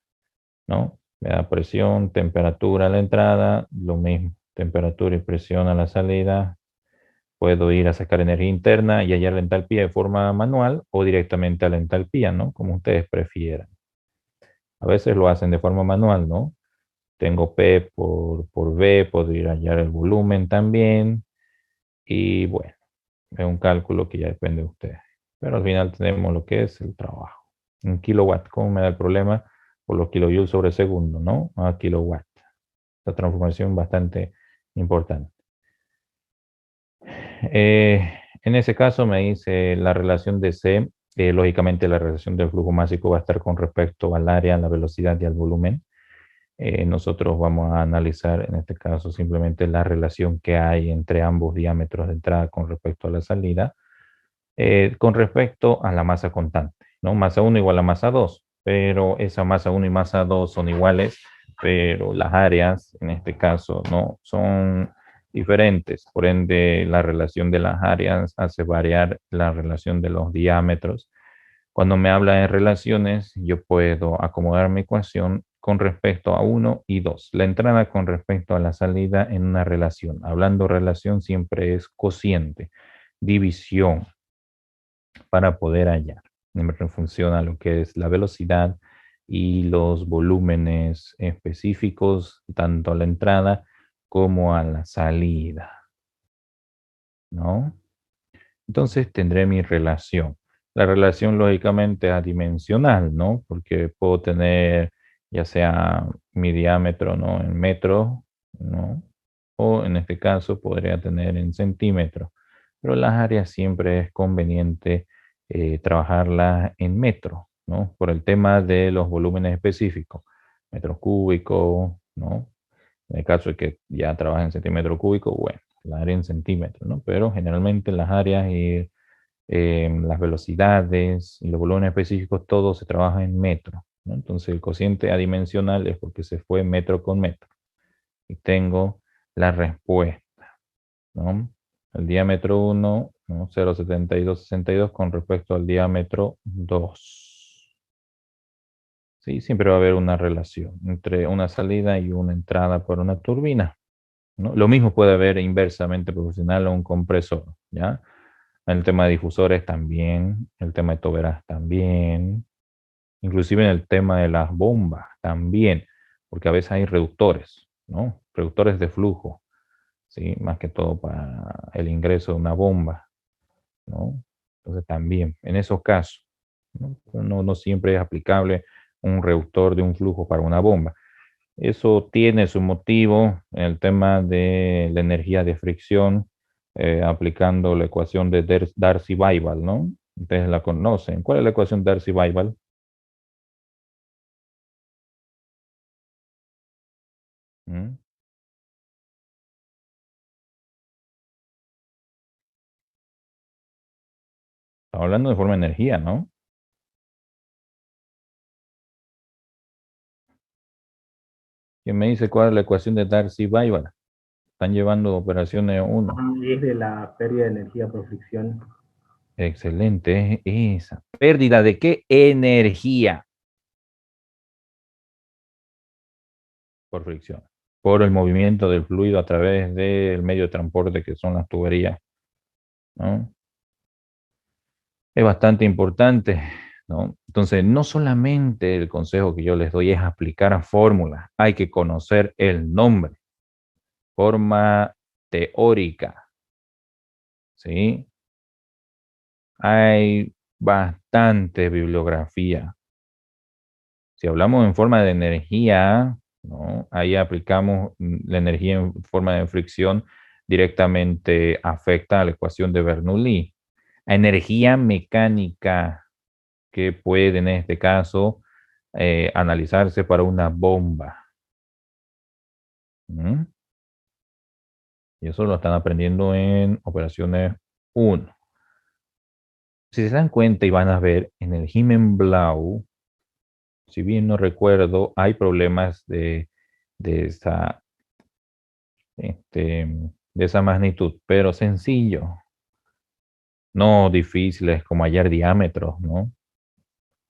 ¿no? Me da presión, temperatura a la entrada, lo mismo, temperatura y presión a la salida. Puedo ir a sacar energía interna y hallar la entalpía de forma manual o directamente a la entalpía, ¿no? Como ustedes prefieran. A veces lo hacen de forma manual, ¿no? Tengo P por V, puedo ir a hallar el volumen también. Y bueno, es un cálculo que ya depende de ustedes. Pero al final tenemos lo que es el trabajo. En kilowatt, ¿cómo me da el problema? Por los kilojoules sobre segundo, ¿no? A kilowatt. Esta transformación bastante importante. En ese caso me dice la relación de C. Lógicamente la relación del flujo másico va a estar con respecto al área, a la velocidad y al volumen. Nosotros vamos a analizar en este caso simplemente la relación que hay entre ambos diámetros de entrada con respecto a la salida, con respecto a la masa constante, ¿no? Masa 1 igual a masa 2, pero esa masa 1 y masa 2 son iguales, pero las áreas en este caso no son diferentes, por ende la relación de las áreas hace variar la relación de los diámetros. Cuando me habla de relaciones, yo puedo acomodar mi ecuación con respecto a 1 y 2. La entrada con respecto a la salida en una relación. Hablando relación siempre es cociente, división, para poder hallar. Me funciona lo que es la velocidad y los volúmenes específicos, tanto a la entrada como a la salida, ¿no? Entonces tendré mi relación. La relación lógicamente adimensional, ¿no? Porque puedo tener ya sea mi diámetro, ¿no? En metros, ¿no? O en este caso podría tener en centímetros. Pero las áreas siempre es conveniente trabajarlas en metros, ¿no? Por el tema de los volúmenes específicos. Metros cúbicos, ¿no? En el caso de que ya trabaje en centímetro cúbico, bueno, la área en centímetros, ¿no? Pero generalmente las áreas y las velocidades y los volúmenes específicos, todo se trabaja en metro, ¿no? Entonces el cociente adimensional es porque se fue metro con metro. Y tengo la respuesta, ¿no? El diámetro 1, ¿no? 0,7262 con respecto al diámetro 2. ¿Sí? Siempre va a haber una relación entre una salida y una entrada por una turbina, ¿no? Lo mismo puede haber inversamente proporcional a un compresor, ¿ya? El tema de difusores también, el tema de toberas también, inclusive en el tema de las bombas también, porque a veces hay reductores, ¿no? Reductores de flujo, ¿sí? Más que todo para el ingreso de una bomba, ¿no? Entonces también, en esos casos, ¿no? No siempre es aplicable un reductor de un flujo para una bomba. Eso tiene su motivo en el tema de la energía de fricción, aplicando la ecuación de Darcy-Weisbach, ¿no? Ustedes la conocen. ¿Cuál es la ecuación Darcy-Weisbach? ¿Mm? Estamos hablando de forma de energía, ¿no? ¿Quién me dice cuál es la ecuación de Darcy-Weisbach? Están llevando operaciones 1. Es de la pérdida de energía por fricción. Excelente, es esa. ¿Pérdida de qué? Energía por fricción. Por el movimiento del fluido a través del medio de transporte que son las tuberías, ¿no? Es bastante importante, ¿no? Entonces, no solamente el consejo que yo les doy es aplicar a fórmulas, hay que conocer el nombre, forma teórica, ¿sí? Hay bastante bibliografía. Si hablamos en forma de energía, ¿no? Ahí aplicamos la energía en forma de fricción directamente afecta a la ecuación de Bernoulli. A energía mecánica que puede en este caso analizarse para una bomba. ¿Mm? Y eso lo están aprendiendo en operaciones 1. Si se dan cuenta y van a ver en el Himenblau, si bien no recuerdo, hay problemas de esa, de esa magnitud, pero sencillo, no difíciles como hallar diámetros, ¿no?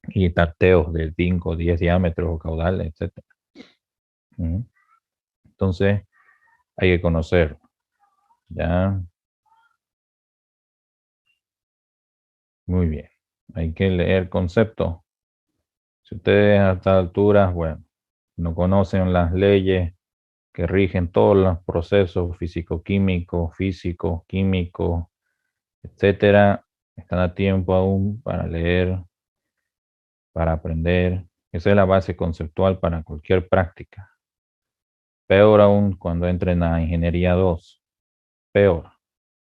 Y tarteos de 5 o 10 diámetros o caudales, etc. Entonces, hay que conocerlo, ¿ya? Muy bien. Hay que leer conceptos. Si ustedes a estas alturas, bueno, no conocen las leyes que rigen todos los procesos físico-químicos, físico-químicos, etcétera, están a tiempo aún para leer, para aprender. Esa es la base conceptual para cualquier práctica. Peor aún cuando entren a Ingeniería 2. Peor,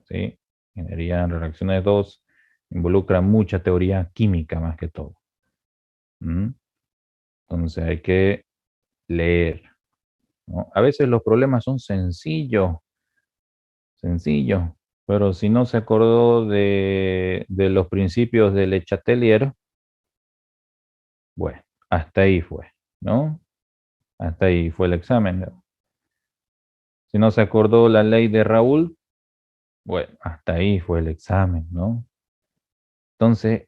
¿sí? Ingeniería en Reacciones 2 involucra mucha teoría química más que todo. Entonces hay que leer, ¿no? A veces los problemas son sencillos, pero si no se acordó de los principios de Le Chatelier, bueno, hasta ahí fue, ¿no? Hasta ahí fue el examen. Si no se acordó la ley de Raoult, bueno, hasta ahí fue el examen, ¿no? Entonces,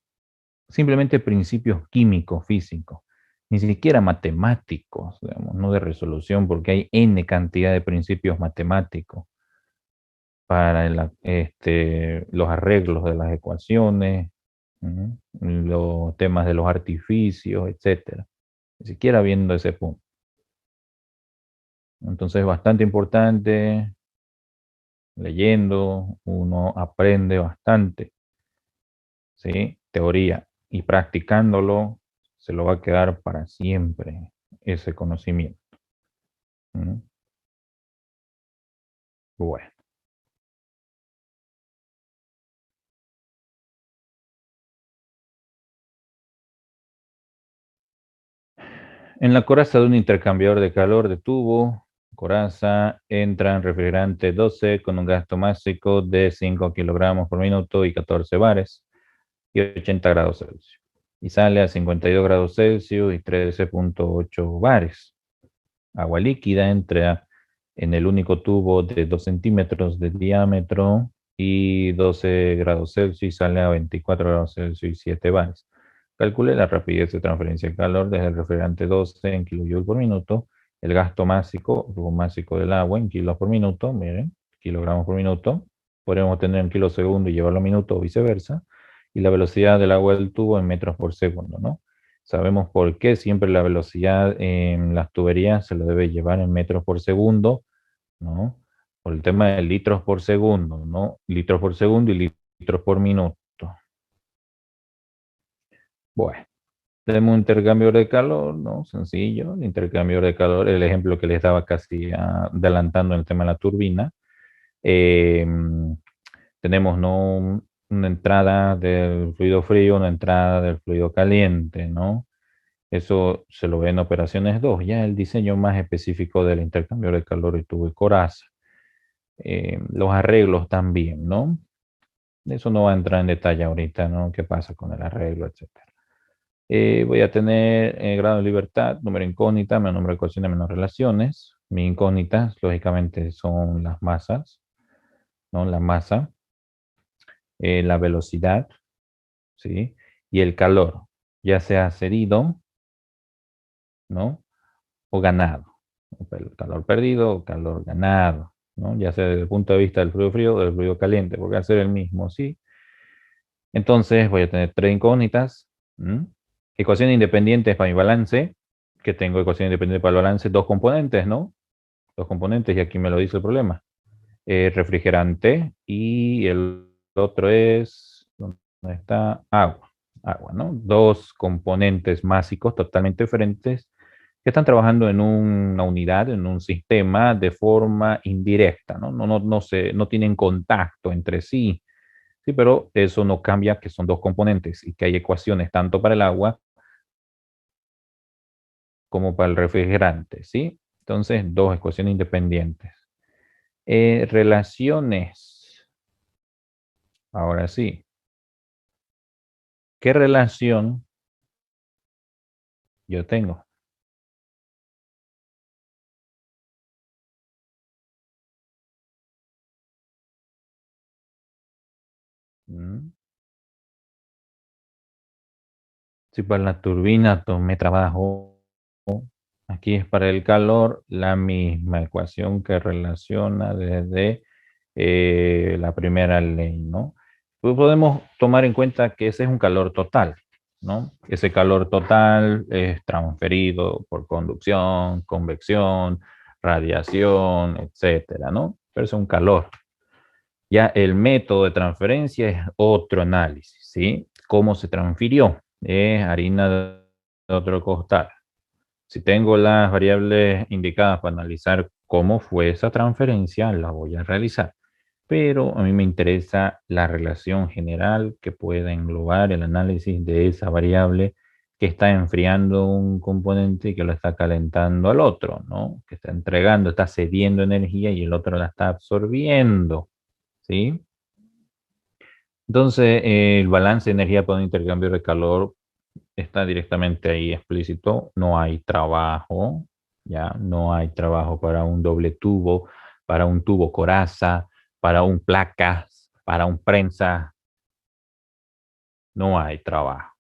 simplemente principios químicos, físicos, ni siquiera matemáticos, digamos, no de resolución, porque hay N cantidad de principios matemáticos para los arreglos de las ecuaciones, los temas de los artificios, etcétera. Ni siquiera viendo ese punto. Entonces, bastante importante, leyendo, uno aprende bastante, ¿sí? Teoría, y practicándolo, se lo va a quedar para siempre ese conocimiento. Bueno. En la coraza de un intercambiador de calor de tubo, coraza, entran refrigerante 12 con un gasto máximo de 5 kilogramos por minuto y 14 bares y 80 grados Celsius. Y sale a 52 grados Celsius y 13.8 bares. Agua líquida entra en el único tubo de 2 centímetros de diámetro y 12 grados Celsius y sale a 24 grados Celsius y 7 bares. Calcule la rapidez de transferencia de calor desde el refrigerante 12 en kilojoules por minuto, el gasto másico del agua en kilos por minuto, miren, kilogramos por minuto, podemos tener en kilosegundo y llevarlo a minuto o viceversa, y la velocidad del agua del tubo en metros por segundo, ¿no? Sabemos por qué siempre la velocidad en las tuberías se lo debe llevar en metros por segundo, ¿no? Por el tema de litros por segundo, ¿no? Litros por segundo y litros por minuto. Bueno, tenemos un intercambiador de calor, ¿no? Sencillo, el intercambiador de calor, el ejemplo que les daba casi adelantando en el tema de la turbina. Tenemos, ¿no? Una entrada del fluido frío, una entrada del fluido caliente, ¿no? Eso se lo ve en operaciones 2, ya el diseño más específico del intercambiador de calor y tubo y coraza. Los arreglos también, ¿no? Eso no va a entrar en detalle ahorita, ¿no? ¿Qué pasa con el arreglo, etcétera? Voy a tener grado de libertad, número incógnita, menos número de ecuaciones, menos relaciones. Mi incógnitas, lógicamente, son las masas, ¿no? La masa, la velocidad, ¿sí? Y el calor, ya sea cedido, ¿no? O ganado. Calor perdido o calor ganado, ¿no? Ya sea desde el punto de vista del fluido frío o del fluido caliente, porque va a ser el mismo, ¿sí? Entonces voy a tener tres incógnitas. Ecuación independiente para mi balance, que tengo ecuación independiente para el balance, dos componentes, ¿no? Dos componentes, y aquí me lo dice el problema. Refrigerante y el otro es, ¿dónde está? Agua, ¿no? Dos componentes básicos totalmente diferentes que están trabajando en una unidad, en un sistema de forma indirecta, ¿no? No tienen contacto entre sí, sí, pero eso no cambia que son dos componentes y que hay ecuaciones tanto para el agua como para el refrigerante, ¿sí? Entonces, dos ecuaciones independientes. Relaciones. Ahora sí. ¿Qué relación yo tengo? ¿Mm? Si para la turbina tomé trabajo, aquí es para el calor la misma ecuación que relaciona desde la primera ley, ¿no? Pues podemos tomar en cuenta que ese es un calor total, ¿no? Ese calor total es transferido por conducción, convección, radiación, etcétera, ¿no? Pero es un calor. Ya el método de transferencia es otro análisis, ¿sí? ¿Cómo se transfirió? Es harina de otro costal. Si tengo las variables indicadas para analizar cómo fue esa transferencia, la voy a realizar. Pero a mí me interesa la relación general que pueda englobar el análisis de esa variable que está enfriando un componente y que lo está calentando al otro, ¿no? Que está entregando, está cediendo energía y el otro la está absorbiendo, ¿sí? Entonces, el balance de energía para un intercambio de calor está directamente ahí explícito. No hay trabajo, ya no hay trabajo para un doble tubo, para un tubo coraza, para un placas, para un prensa. No hay trabajo.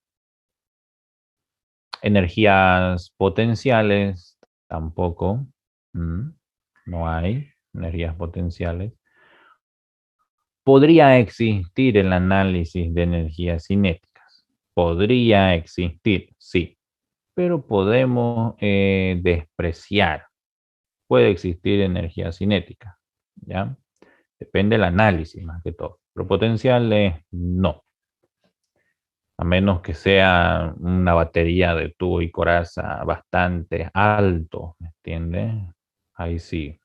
Energías potenciales tampoco. No hay energías potenciales. Podría existir el análisis de energías cinéticas. Podría existir, sí, pero podemos despreciar. Puede existir energía cinética, ¿ya? Depende del análisis más que todo. Pero potenciales, no. A menos que sea una batería de tubo y coraza bastante alto, ¿me entiendes? Ahí sí.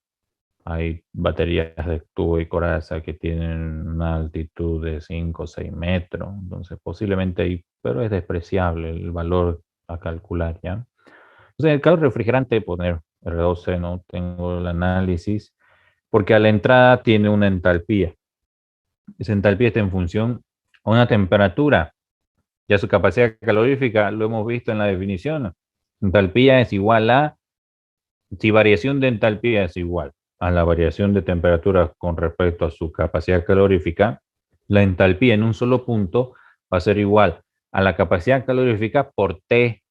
Hay baterías de tubo y coraza que tienen una altitud de 5 o 6 metros, entonces posiblemente ahí, pero es despreciable el valor a calcular, ¿ya? Entonces, el calor refrigerante, poner R12, ¿no? Tengo el análisis, porque a la entrada tiene una entalpía. Esa entalpía está en función a una temperatura. Ya su capacidad calorífica lo hemos visto en la definición. Entalpía es igual a, si variación de entalpía es igual a la variación de temperatura con respecto a su capacidad calorífica, la entalpía en un solo punto va a ser igual a la capacidad calorífica por T,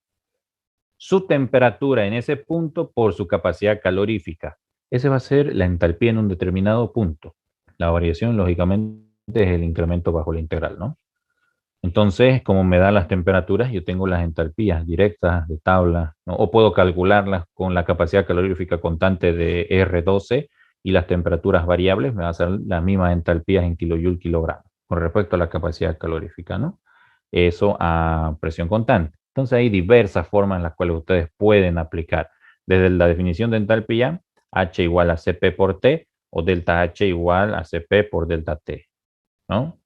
su temperatura en ese punto por su capacidad calorífica. Ese va a ser la entalpía en un determinado punto. La variación, lógicamente, es el incremento bajo la integral, ¿no? Entonces, como me dan las temperaturas, yo tengo las entalpías directas de tabla, ¿no? O puedo calcularlas con la capacidad calorífica constante de R12 y las temperaturas variables, me va a ser las mismas entalpías en kilojoule kilogramo, con respecto a la capacidad calorífica, ¿no? Eso a presión constante. Entonces, hay diversas formas en las cuales ustedes pueden aplicar, desde la definición de entalpía, H igual a Cp por T, o delta H igual a Cp por delta T, ¿no?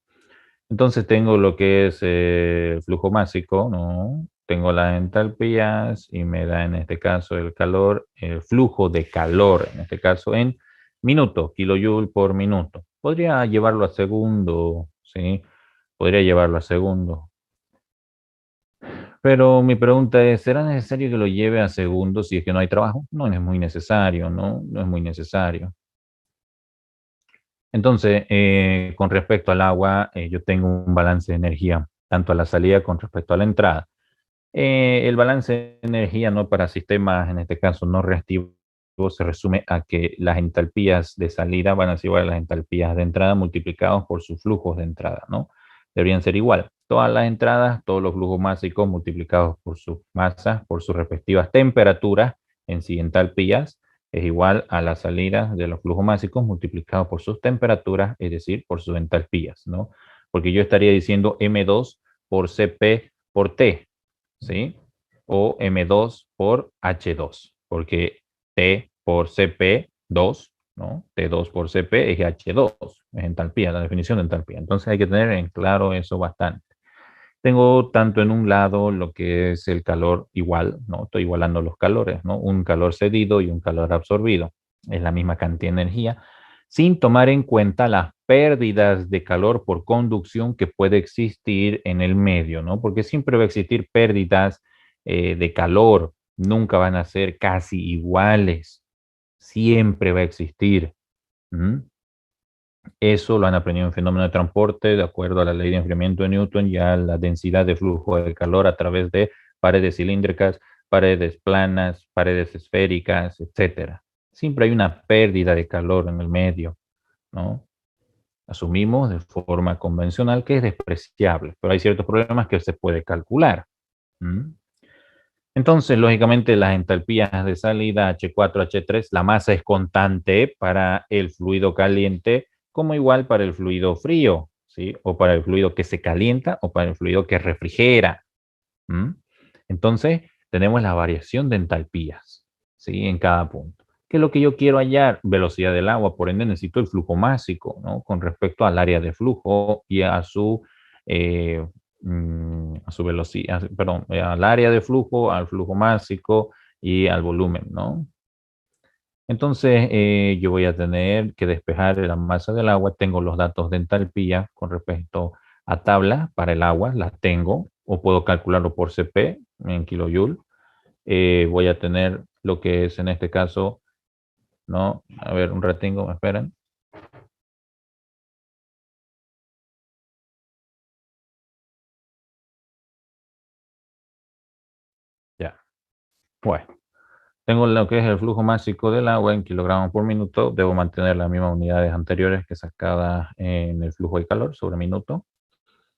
Entonces tengo lo que es flujo másico, ¿no? Tengo las entalpías y me da en este caso el calor, el flujo de calor, en este caso en minuto, kilojoule por minuto. Podría llevarlo a segundo, ¿sí? Podría llevarlo a segundo. Pero mi pregunta es, ¿será necesario que lo lleve a segundo si es que no hay trabajo? No es muy necesario, ¿no? No es muy necesario. Entonces, con respecto al agua, yo tengo un balance de energía, tanto a la salida con respecto a la entrada. El balance de energía no para sistemas, en este caso no reactivos, se resume a que las entalpías de salida van a ser igual a las entalpías de entrada multiplicados por sus flujos de entrada, ¿no? Deberían ser igual. Todas las entradas, todos los flujos másicos multiplicados por sus masas, por sus respectivas temperaturas en sí entalpías, es igual a la salida de los flujos másicos multiplicados por sus temperaturas, es decir, por sus entalpías, ¿no? Porque yo estaría diciendo M2 por Cp por T, ¿sí? o M2 por H2, porque T por CP2, ¿no? T2 por CP es H2, es entalpía, la definición de entalpía. Entonces hay que tener en claro eso bastante. Tengo tanto en un lado lo que es el calor igual, ¿no? Estoy igualando los calores, ¿no? Un calor cedido y un calor absorbido. Es la misma cantidad de energía, sin tomar en cuenta las pérdidas de calor por conducción que puede existir en el medio, ¿no? Porque siempre va a existir pérdidas de calor, nunca van a ser casi iguales, siempre va a existir. ¿Mm? Eso lo han aprendido en fenómeno de transporte, de acuerdo a la ley de enfriamiento de Newton y a la densidad de flujo de calor a través de paredes cilíndricas, paredes planas, paredes esféricas, etcétera. Siempre hay una pérdida de calor en el medio, ¿no? Asumimos de forma convencional que es despreciable, pero hay ciertos problemas que se puede calcular. ¿Mm? Entonces, lógicamente, las entalpías de salida H4, H3, la masa es constante para el fluido caliente, como igual para el fluido frío, ¿sí? O para el fluido que se calienta o para el fluido que refrigera. ¿Mm? Entonces, tenemos la variación de entalpías, ¿sí? En cada punto. ¿Qué es lo que yo quiero hallar? Velocidad del agua, por ende necesito el flujo másico, ¿no? Con respecto al área de flujo y a su velocidad, perdón, al área de flujo, al flujo másico y al volumen, ¿no? Entonces, yo voy a tener que despejar la masa del agua. Tengo los datos de entalpía con respecto a tabla para el agua, las tengo, o puedo calcularlo por CP en kilojoule. Voy a tener lo que es en este caso, ¿no? A ver, un ratingo, me esperan. Ya. Bueno, tengo lo que es el flujo másico del agua en kilogramos por minuto. Debo mantener las mismas unidades anteriores que sacadas en el flujo de calor sobre minuto.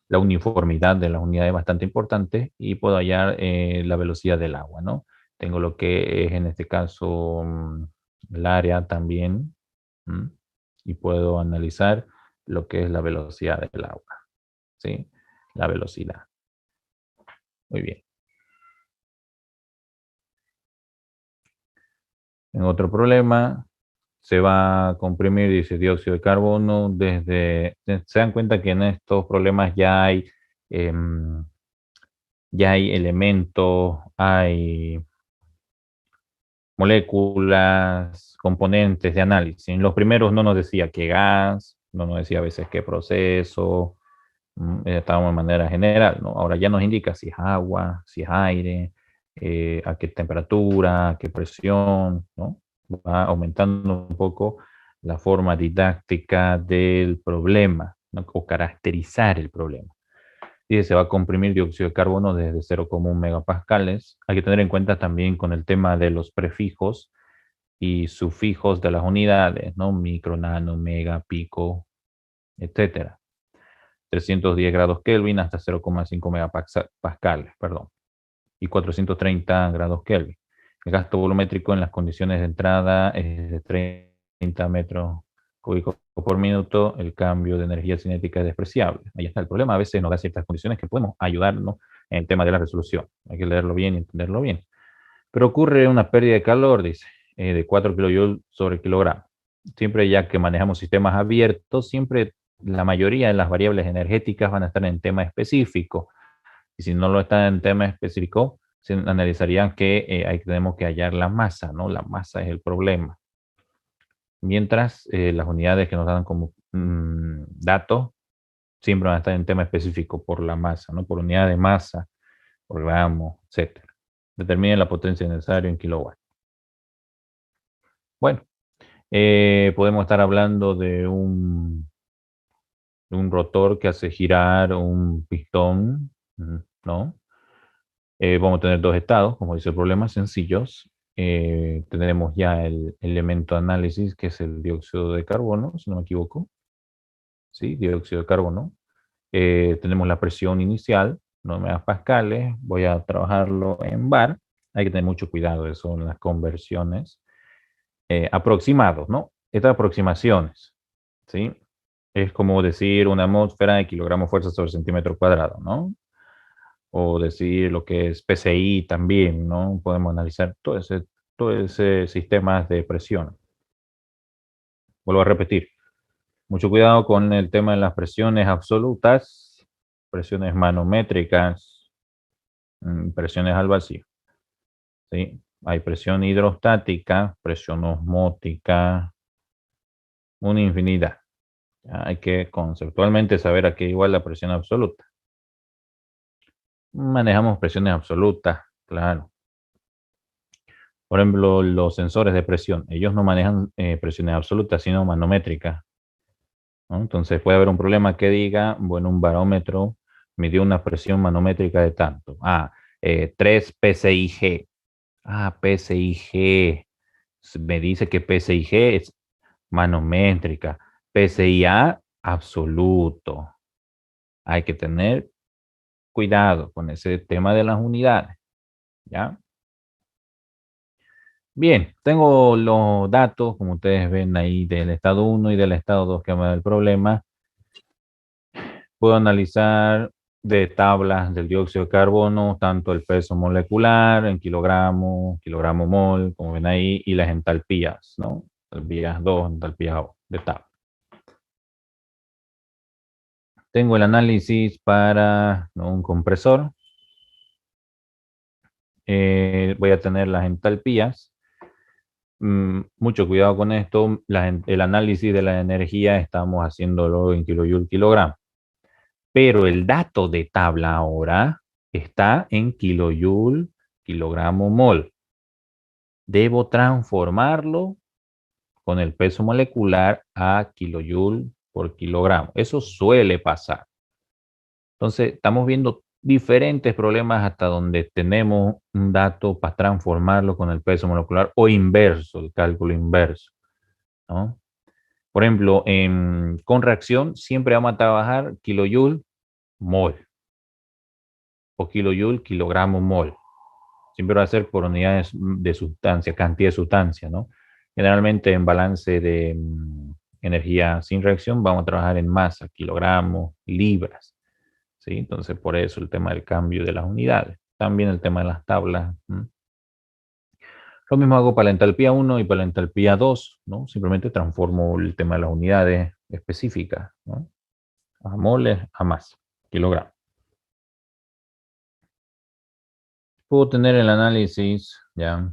La uniformidad de las unidades es bastante importante y puedo hallar la velocidad del agua, ¿no? Tengo lo que es en este caso el área también, ¿m? Y puedo analizar lo que es la velocidad del agua, ¿sí? La velocidad. Muy bien. En otro problema, se va a comprimir, dice, dióxido de carbono se dan cuenta que en estos problemas ya hay elementos, hay moléculas, componentes de análisis. En los primeros no nos decía qué gas, no nos decía a veces qué proceso, estábamos de manera general, ¿no? Ahora ya nos indica si es agua, si es aire, a qué temperatura, a qué presión, ¿no? Va aumentando un poco la forma didáctica del problema, ¿no? O caracterizar el problema. Y se va a comprimir dióxido de carbono desde 0,1 megapascales. Hay que tener en cuenta también con el tema de los prefijos y sufijos de las unidades, ¿no? Micro, nano, mega, pico, etcétera. 310 grados Kelvin hasta 0,5 megapascales, perdón, y 430 grados Kelvin. El gasto volumétrico en las condiciones de entrada es de 30 metros cúbicos por minuto. El cambio de energía cinética es despreciable. Ahí está el problema. A veces nos da ciertas condiciones que podemos ayudarnos en el tema de la resolución. Hay que leerlo bien y entenderlo bien. Pero ocurre una pérdida de calor, dice, de 4 kilojoules sobre kilogramo. Siempre ya que manejamos sistemas abiertos, siempre la mayoría de las variables energéticas van a estar en tema específico. Y si no lo están en tema específico, se analizarían que ahí tenemos que hallar la masa, ¿no? La masa es el problema. Mientras las unidades que nos dan como datos siempre van a estar en tema específico por la masa, ¿no? Por unidad de masa, por gramo, etc. Determinen la potencia necesaria en kilowatts. Bueno, podemos estar hablando de un rotor que hace girar un pistón, ¿no? Vamos a tener dos estados, como dice el problema, sencillos. Tendremos ya el elemento de análisis, que es el dióxido de carbono, si no me equivoco. Sí, dióxido de carbono. Tenemos la presión inicial, 9 megapascales. Voy a trabajarlo en bar. Hay que tener mucho cuidado de eso en las conversiones. Aproximados, ¿no? Estas aproximaciones, ¿sí? Es como decir una atmósfera de kilogramo fuerza sobre centímetro cuadrado, ¿no? o decir lo que es PSI también, ¿no? Podemos analizar todo ese sistema de presión. Vuelvo a repetir, mucho cuidado con el tema de las presiones absolutas, presiones manométricas, presiones al vacío, ¿sí? Hay presión hidrostática, presión osmótica, una infinidad. Hay que conceptualmente saber a qué igual la presión absoluta. Manejamos presiones absolutas, claro. Por ejemplo, los sensores de presión, ellos no manejan presiones absolutas, sino manométricas, ¿no? Entonces puede haber un problema que diga, bueno, un barómetro midió una presión manométrica de tanto. 3 PSIG. PSIG. Me dice que PSIG es manométrica. PSIA, absoluto. Hay que tener cuidado con ese tema de las unidades, ¿ya? Bien, tengo los datos, como ustedes ven ahí, del estado 1 y del estado 2 que me da el problema. Puedo analizar de tablas del dióxido de carbono, tanto el peso molecular en kilogramos, kilogramo mol, como ven ahí, y las entalpías, ¿no? Entalpías 2, entalpías de tabla. Tengo el análisis para, ¿no?, un compresor. Voy a tener las entalpías. Mucho cuidado con esto. El análisis de la energía estamos haciéndolo en kilojoule kilogramo. Pero el dato de tabla ahora está en kilojoule kilogramo mol. Debo transformarlo con el peso molecular a kilojoule por kilogramo. Eso suele pasar. Entonces, estamos viendo diferentes problemas hasta donde tenemos un dato para transformarlo con el peso molecular o inverso, el cálculo inverso, ¿no? Por ejemplo, con reacción siempre vamos a trabajar kilojoule mol o kilojoule kilogramo mol. Siempre va a ser por unidades de sustancia, cantidad de sustancia, ¿no? Generalmente en balance de energía sin reacción vamos a trabajar en masa, kilogramos, libras, ¿sí? Entonces por eso el tema del cambio de las unidades. También el tema de las tablas. Lo mismo hago para la entalpía 1 y para la entalpía 2, ¿no? Simplemente transformo el tema de las unidades específicas, ¿no? A moles, a masa, kilogramos. Puedo tener el análisis ya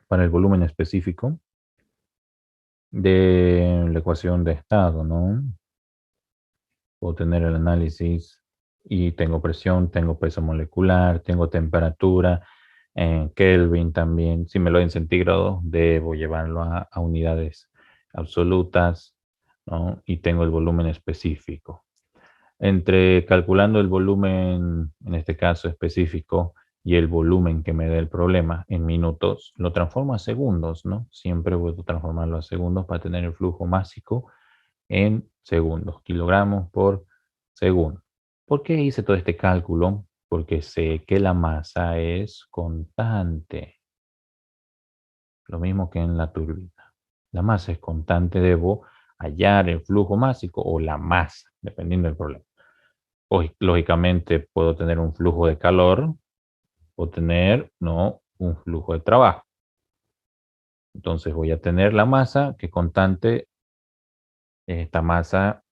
para el volumen específico de la ecuación de estado, ¿no? Puedo tener el análisis y tengo presión, tengo peso molecular, tengo temperatura, en Kelvin también. Si me lo doy en centígrados, debo llevarlo a unidades absolutas, ¿no? Y tengo el volumen específico. Entre calculando el volumen, en este caso específico, y el volumen que me dé el problema en minutos, lo transformo a segundos, ¿no? Siempre voy a transformarlo a segundos para tener el flujo másico en segundos, kilogramos por segundo. ¿Por qué hice todo este cálculo? Porque sé que la masa es constante. Lo mismo que en la turbina. La masa es constante, debo hallar el flujo másico o la masa, dependiendo del problema. Lógicamente puedo tener un flujo de calor o tener, no, un flujo de trabajo. Entonces voy a tener la masa que constante, esta masa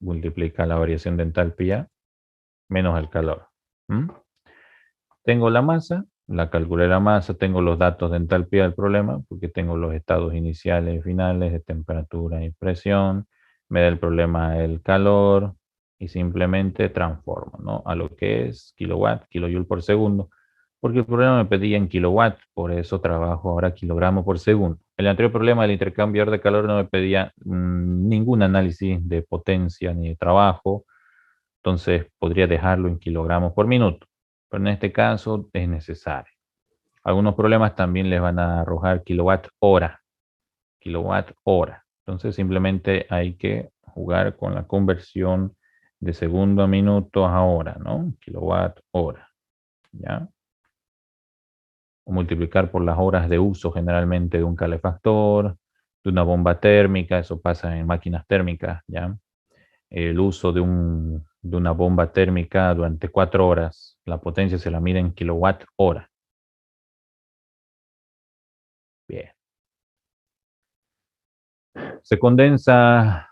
multiplica la variación de entalpía menos el calor. Tengo la masa, la calculé la masa, tengo los datos de entalpía del problema, porque tengo los estados iniciales y finales de temperatura y presión, me da el problema el calor y simplemente transformo, ¿no?, a lo que es kilowatt, kilojoule por segundo, porque el problema me pedía en kilowatt, por eso trabajo ahora kilogramo por segundo. El anterior problema del intercambiador de calor no me pedía ningún análisis de potencia ni de trabajo, entonces podría dejarlo en kilogramos por minuto, pero en este caso es necesario. Algunos problemas también les van a arrojar kilowatt hora. Entonces simplemente hay que jugar con la conversión de segundo a minuto a hora, ¿no? Kilowatt hora, ¿ya? O multiplicar por las horas de uso generalmente de un calefactor, de una bomba térmica, eso pasa en máquinas térmicas, ¿ya? El uso de un de una bomba térmica durante 4 horas. La potencia se la mide en kilowatt hora. Bien. Se condensa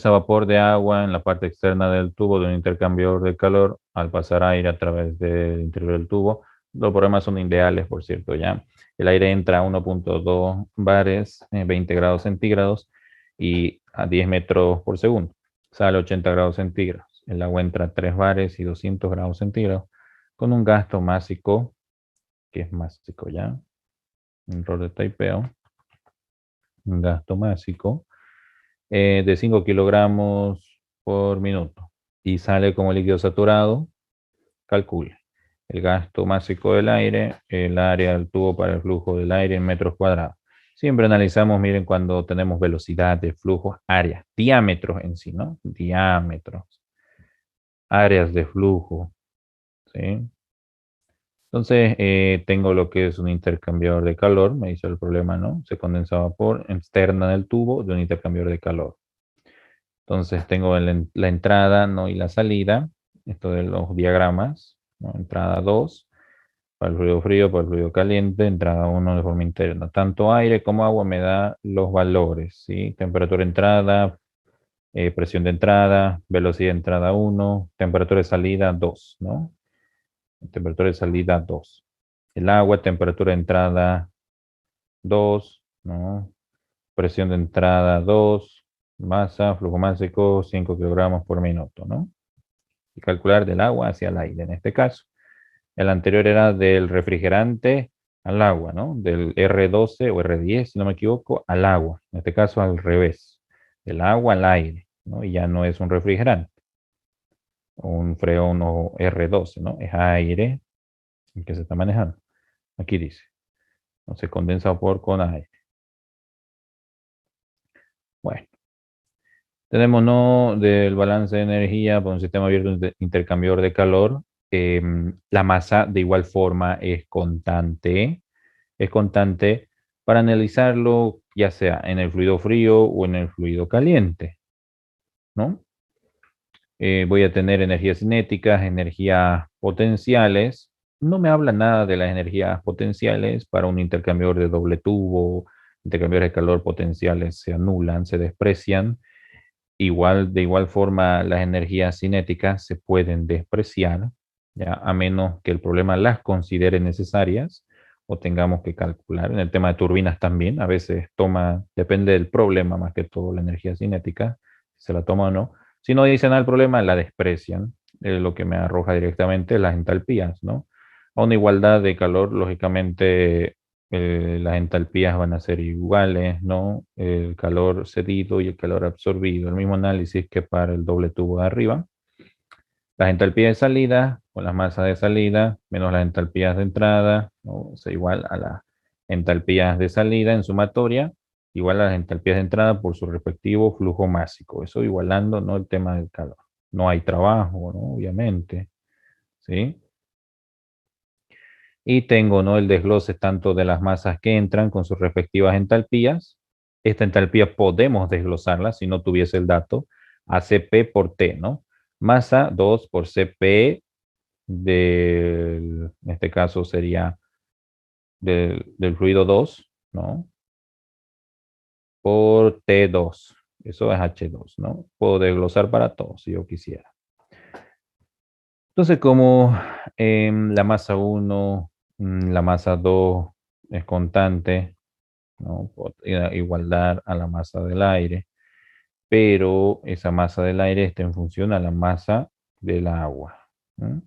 vapor de agua en la parte externa del tubo de un intercambiador de calor al pasar aire a través del interior del tubo. Los problemas son ideales, por cierto, ya. El aire entra a 1.2 bares, 20 grados centígrados y a 10 metros por segundo. Sale a 80 grados centígrados. El agua entra a 3 bares y 200 grados centígrados con un gasto másico, que es másico ya, un error de typeo, un gasto másico de 5 kilogramos por minuto y sale como líquido saturado. Calcule el gasto másico del aire, el área del tubo para el flujo del aire en metros cuadrados. Siempre analizamos, miren, cuando tenemos velocidad de flujo, áreas, diámetros en sí, ¿no? Diámetros, áreas de flujo, ¿sí? Entonces, tengo lo que es un intercambiador de calor, me dice el problema, ¿no? Se condensa vapor externa del tubo de un intercambiador de calor. Entonces tengo la entrada, ¿no? Y la salida, esto de los diagramas, ¿no? Entrada 2 para el fluido frío, para el fluido caliente, entrada 1 de forma interna. Tanto aire como agua me da los valores, ¿sí? Temperatura de entrada, presión de entrada, velocidad de entrada 1, temperatura de salida 2, ¿no? Temperatura de salida 2. El agua, temperatura de entrada 2, ¿no? Presión de entrada 2, masa, flujo másico 5 kilogramos por minuto, ¿no? Y calcular del agua hacia el aire en este caso. El anterior era del refrigerante al agua, ¿no? Del R12 o R10, si no me equivoco, al agua. En este caso al revés. Del agua al aire, ¿no? Y ya no es un refrigerante. Un freón o R12, ¿no? Es aire el que se está manejando. Aquí dice. No se condensa vapor con aire. Bueno. Tenemos no del balance de energía por un sistema abierto de intercambiador de calor. La masa de igual forma es constante. Es constante para analizarlo ya sea en el fluido frío o en el fluido caliente, ¿no? Voy a tener energías cinéticas, energías potenciales. No me habla nada de las energías potenciales para un intercambiador de doble tubo. Intercambiadores de calor potenciales se anulan, se desprecian. De igual forma, las energías cinéticas se pueden despreciar, ¿ya? A menos que el problema las considere necesarias o tengamos que calcular. En el tema de turbinas también, a veces depende del problema más que todo la energía cinética, si se la toma o no. Si no dicen al problema, la desprecian, lo que me arroja directamente las entalpías, ¿no? A una igualdad de calor, lógicamente, las entalpías van a ser iguales, ¿no? El calor cedido y el calor absorbido. El mismo análisis que para el doble tubo de arriba. Las entalpías de salida o las masas de salida menos las entalpías de entrada, ¿no? O sea, igual a las entalpías de salida en sumatoria, igual a las entalpías de entrada por su respectivo flujo másico. Eso igualando, ¿no? El tema del calor. No hay trabajo, ¿no? Obviamente, ¿sí? Y tengo, ¿no? El desglose tanto de las masas que entran con sus respectivas entalpías. Esta entalpía podemos desglosarla si no tuviese el dato a Cp por T, ¿no? Masa 2 por Cp en este caso sería del fluido 2, ¿no? Por T2. Eso es H2, ¿no? Puedo desglosar para todos si yo quisiera. Entonces, como la masa 1, la masa 2 es constante, ¿no? Por igualdad a la masa del aire, pero esa masa del aire está en función a la masa del agua, ¿no?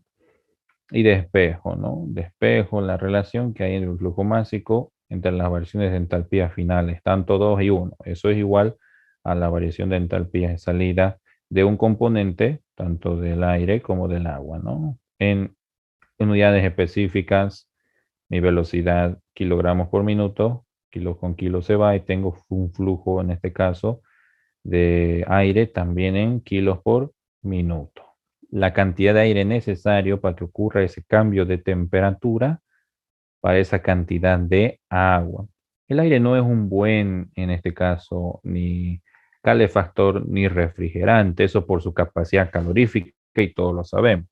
Y despejo, ¿no? Despejo, la relación que hay en el flujo másico entre las variaciones de entalpía finales, tanto 2 y 1. Eso es igual a la variación de entalpía de salida de un componente, tanto del aire como del agua, ¿no? En unidades específicas, mi velocidad kilogramos por minuto, kilo con kilo se va y tengo un flujo, en este caso, de aire también en kilos por minuto. La cantidad de aire necesario para que ocurra ese cambio de temperatura para esa cantidad de agua. El aire no es un buen, en este caso, ni calefactor ni refrigerante, eso por su capacidad calorífica y todos lo sabemos,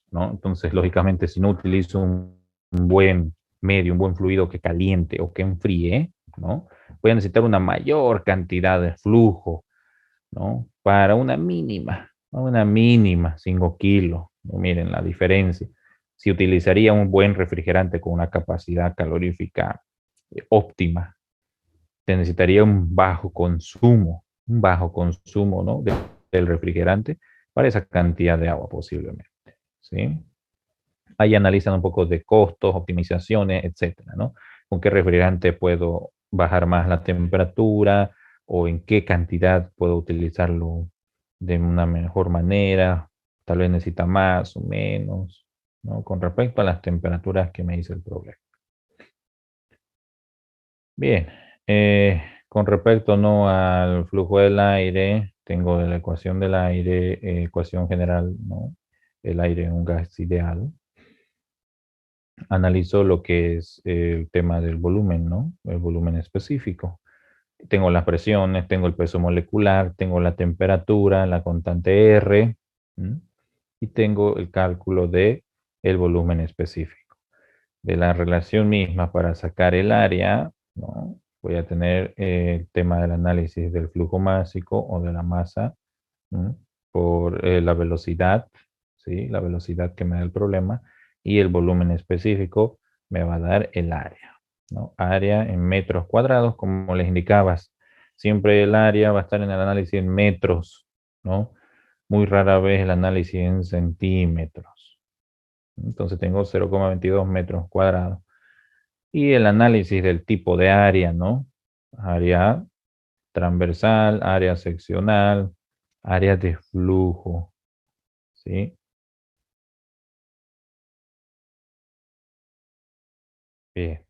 ¿no? Entonces, lógicamente, si no utilizo un buen medio, un buen fluido que caliente o que enfríe, ¿no? Voy a necesitar una mayor cantidad de flujo, ¿no? Para una mínima 5 kilos. Miren la diferencia. Si utilizaría un buen refrigerante con una capacidad calorífica óptima, te necesitaría un bajo consumo, ¿no? Del refrigerante para esa cantidad de agua posiblemente, ¿sí? Ahí analizan un poco de costos, optimizaciones, etcétera, ¿no? Con qué refrigerante puedo bajar más la temperatura o en qué cantidad puedo utilizarlo de una mejor manera. Tal vez necesita más o menos, ¿no? Con respecto a las temperaturas que me dice el problema. Bien, con respecto, ¿no?, al flujo del aire, tengo de la ecuación del aire, ecuación general, ¿no? El aire es un gas ideal. Analizo lo que es el tema del volumen, ¿no? El volumen específico. Tengo las presiones, tengo el peso molecular, tengo la temperatura, la constante R, ¿m? Y tengo el cálculo de el volumen específico. De la relación misma para sacar el área, ¿no? Voy a tener el tema del análisis del flujo másico o de la masa, ¿m? Por la velocidad, ¿sí? La velocidad que me da el problema, y el volumen específico me va a dar el área, ¿no? Área en metros cuadrados, como les indicabas. Siempre el área va a estar en el análisis en metros, ¿no? Muy rara vez el análisis en centímetros. Entonces tengo 0,22 metros cuadrados. Y el análisis del tipo de área, ¿no? Área transversal, área seccional, área de flujo, ¿sí? Bien.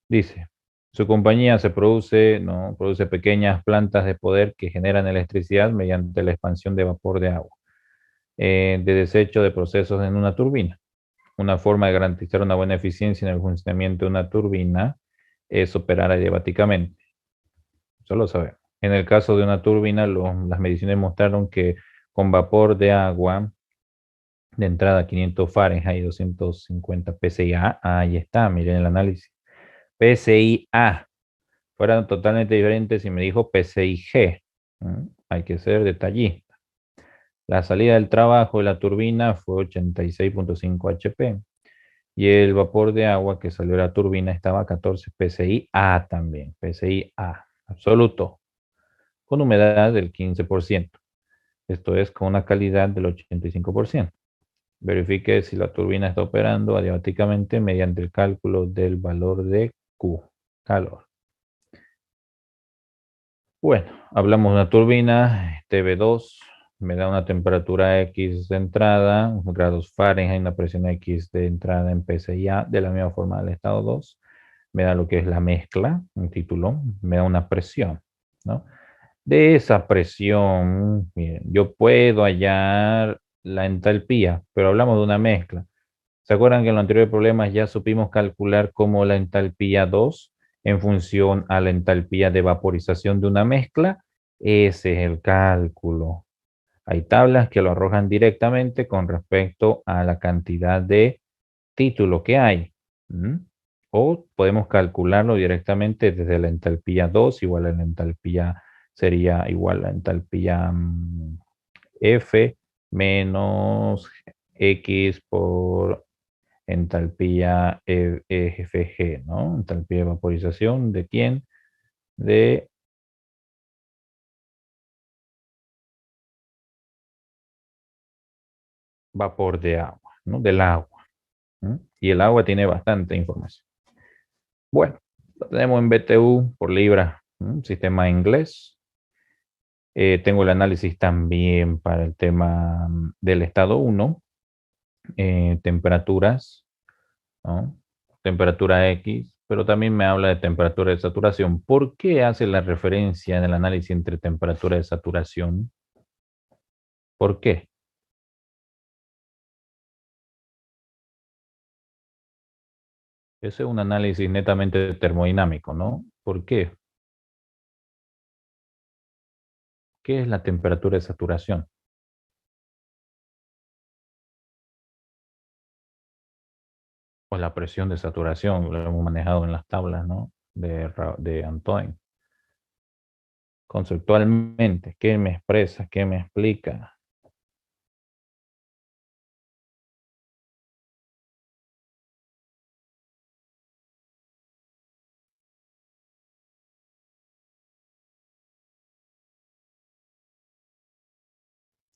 Dice, su compañía se produce, ¿no? Produce pequeñas plantas de poder que generan electricidad mediante la expansión de vapor de agua, de desecho de procesos en una turbina. Una forma de garantizar una buena eficiencia en el funcionamiento de una turbina es operar adiabáticamente. Eso lo sabemos. En el caso de una turbina, las mediciones mostraron que con vapor de agua de entrada 500 Fahrenheit, 250 PSI-A, ahí está, miren el análisis. PSI-A, fueran totalmente diferentes si me dijo PSI-G. Hay que ser detallista. La salida del trabajo de la turbina fue 86.5 HP. Y el vapor de agua que salió de la turbina estaba a 14 PSI-A también. PSI-A, absoluto, con humedad del 15%. Esto es con una calidad del 85%. Verifique si la turbina está operando adiabáticamente mediante el cálculo del valor de Q, calor. Bueno, hablamos de una turbina TV2, me da una temperatura X de entrada, grados Fahrenheit, una presión X de entrada en PSI-A, de la misma forma del estado 2, me da lo que es la mezcla, un título, me da una presión, ¿no? De esa presión, miren, yo puedo hallar la entalpía, pero hablamos de una mezcla. ¿Se acuerdan que en los anteriores problemas ya supimos calcular cómo la entalpía 2 en función a la entalpía de vaporización de una mezcla? Ese es el cálculo. Hay tablas que lo arrojan directamente con respecto a la cantidad de título que hay. O podemos calcularlo directamente desde la entalpía 2 igual a la entalpía, sería igual a la entalpía F menos X por entalpía FG, ¿no? Entalpía de vaporización, ¿de quién? De vapor de agua, ¿no? Del agua. Y el agua tiene bastante información. Bueno, lo tenemos en BTU por libra, sistema inglés. Tengo el análisis también para el tema del estado 1, temperaturas, ¿no? Temperatura X, pero también me habla de temperatura de saturación. ¿Por qué hace la referencia en el análisis entre temperatura de saturación? ¿Por qué? Ese es un análisis netamente termodinámico, ¿no? ¿Por qué? ¿Qué es la temperatura de saturación? O la presión de saturación, lo hemos manejado en las tablas, ¿no? De Antoine. Conceptualmente, ¿qué me expresa? ¿Qué me explica?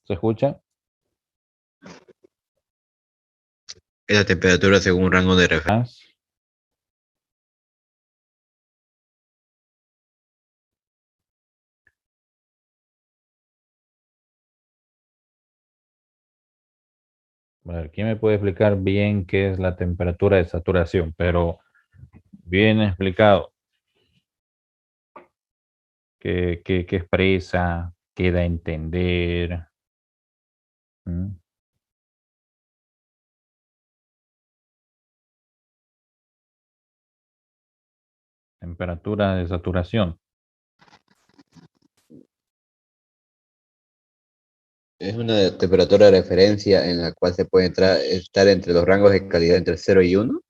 ¿Se escucha? Es la temperatura según un rango de referencia. ¿Más? A ver, ¿quién me puede explicar bien qué es la temperatura de saturación? Pero bien explicado. ¿Qué expresa? ¿Qué da a entender? ¿Mm? Temperatura de saturación. Es una temperatura de referencia en la cual se puede estar entre los rangos de calidad entre 0 y 1.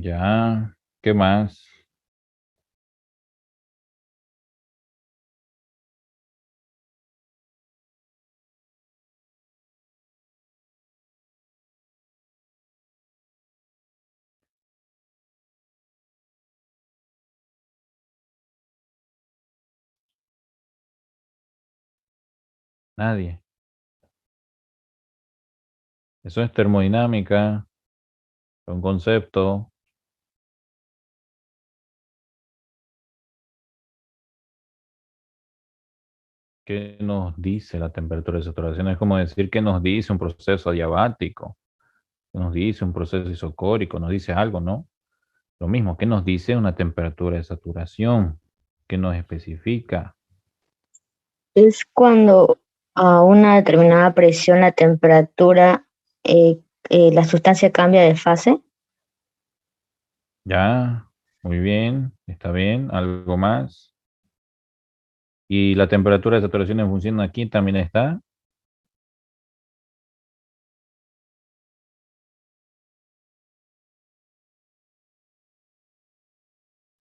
Ya. ¿Qué más? Nadie. Eso es termodinámica, un concepto. ¿Qué nos dice la temperatura de saturación? Es como decir que nos dice un proceso adiabático, que nos dice un proceso isocórico, nos dice algo, ¿no? Lo mismo, ¿qué nos dice una temperatura de saturación? ¿Qué nos especifica? Es cuando a una determinada presión la temperatura, la sustancia cambia de fase. Ya, muy bien, está bien. ¿Algo más? ¿Y la temperatura de saturación en función aquí también está?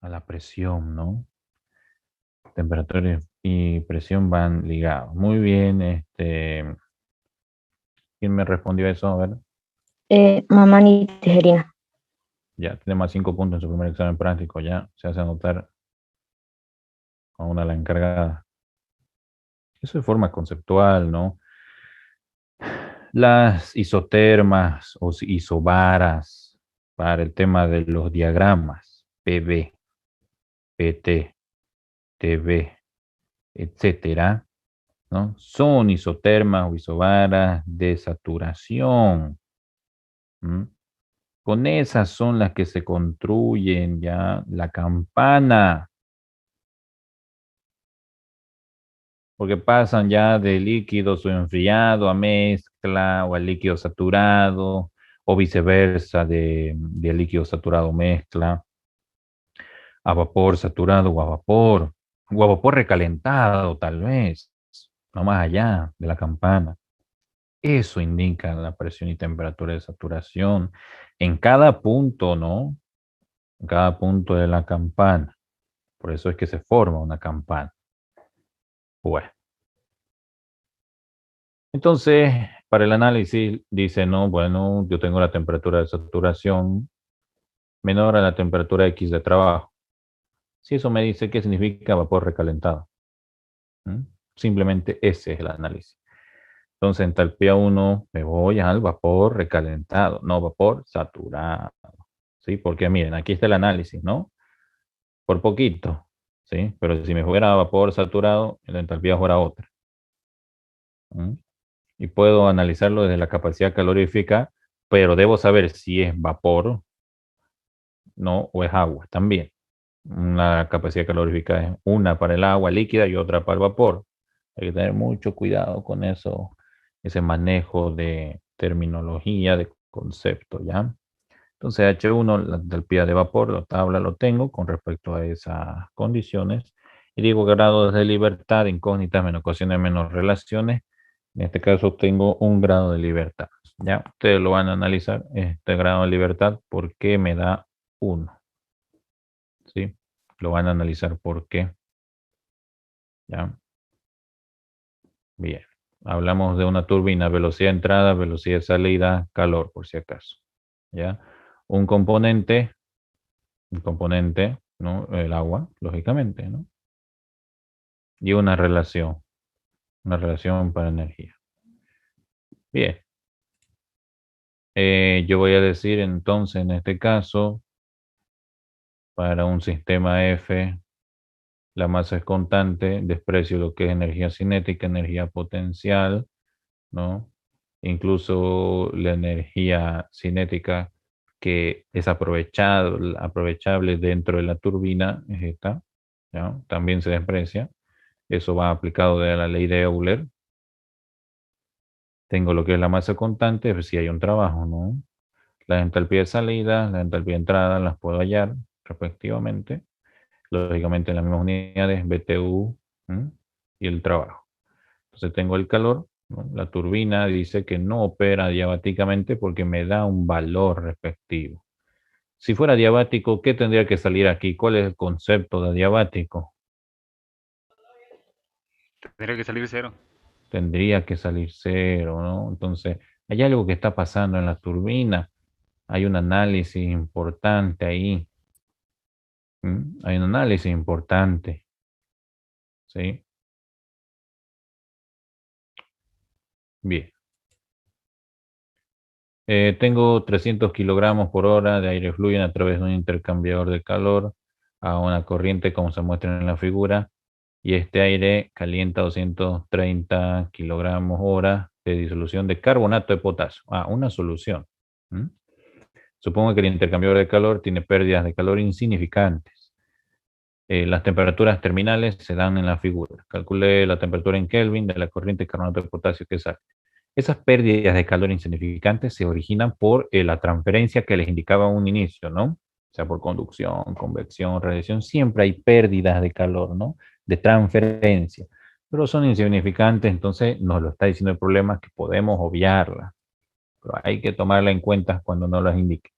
A la presión, ¿no? Temperatura y presión van ligados. Muy bien, ¿quién me respondió eso? A ver, Mamani Tejerina. ya tiene más 5 puntos en su primer examen práctico, ya se hace anotar a una la encargada. Eso de forma conceptual, ¿no? Las isotermas o isobaras para el tema de los diagramas, PB, PT, TB, etcétera, ¿no? Son isotermas o isobaras de saturación. ¿Mm? Con esas son las que se construyen ya la campana, porque pasan ya de líquido o enfriado a mezcla o a líquido saturado o viceversa de líquido saturado mezcla a vapor saturado o a vapor recalentado tal vez, no más allá de la campana. Eso indica la presión y temperatura de saturación en cada punto, ¿no? En cada punto de la campana. Por eso es que se forma una campana. Bueno. Entonces, para el análisis dice, no, bueno, yo tengo la temperatura de saturación menor a la temperatura X de trabajo. Si eso me dice, ¿qué significa vapor recalentado? ¿Mm? Simplemente ese es el análisis. Entonces, entalpía 1, me voy al vapor recalentado, no vapor saturado. ¿Sí? Porque miren, aquí está el análisis, ¿no? Por poquito, ¿sí? Pero si me fuera a vapor saturado, la entalpía fuera otra. ¿Mm? Y puedo analizarlo desde la capacidad calorífica, pero debo saber si es vapor, no, o es agua también. La capacidad calorífica es una para el agua líquida y otra para el vapor. Hay que tener mucho cuidado con eso, ese manejo de terminología, de concepto, ¿ya? Entonces H1, la entalpía de vapor, la tabla lo tengo con respecto a esas condiciones. Y digo grados de libertad, incógnitas, menos ecuaciones, menos relaciones. En este caso tengo un grado de libertad. Ya, ustedes lo van a analizar, este grado de libertad, ¿por qué me da 1? ¿Sí? Lo van a analizar por qué. Ya. Bien. Hablamos de una turbina, velocidad de entrada, velocidad de salida, calor, por si acaso. ¿Ya? Un componente, ¿no? El agua, lógicamente, ¿no? Y una relación para energía. Bien. Yo voy a decir entonces, en este caso, para un sistema F, la masa es constante, desprecio lo que es energía cinética, energía potencial, ¿no? Incluso la energía cinética que es aprovechable dentro de la turbina es esta, ¿ya? También se desprecia. Eso va aplicado de la ley de Euler. Tengo lo que es la masa constante, pues si hay un trabajo, ¿no? La entalpía de salida, la entalpía de entrada, las puedo hallar respectivamente. Lógicamente en las mismas unidades, BTU, ¿m? Y el trabajo. Entonces tengo el calor, ¿no? La turbina dice que no opera diabáticamente porque me da un valor respectivo. Si fuera diabático, ¿qué tendría que salir aquí? ¿Cuál es el concepto de diabático? Tendría que salir 0. Tendría que salir 0, ¿no? Entonces, hay algo que está pasando en la turbina. Hay un análisis importante ahí. Hay un análisis importante. ¿Sí? Bien. Tengo 300 kilogramos por hora de aire fluyen a través de un intercambiador de calor a una corriente como se muestra en la figura y este aire calienta 230 kilogramos hora de disolución de carbonato de potasio. Una solución. Supongo que el intercambiador de calor tiene pérdidas de calor insignificantes. Las temperaturas terminales se dan en la figura. Calculé la temperatura en Kelvin de la corriente de carbonato de potasio que sale. Esas pérdidas de calor insignificantes se originan por la transferencia que les indicaba a un inicio, ¿no? O sea, por conducción, convección, radiación, siempre hay pérdidas de calor, ¿no? De transferencia. Pero son insignificantes, entonces nos lo está diciendo el problema que podemos obviarlas. Pero hay que tomarla en cuenta cuando no las indique.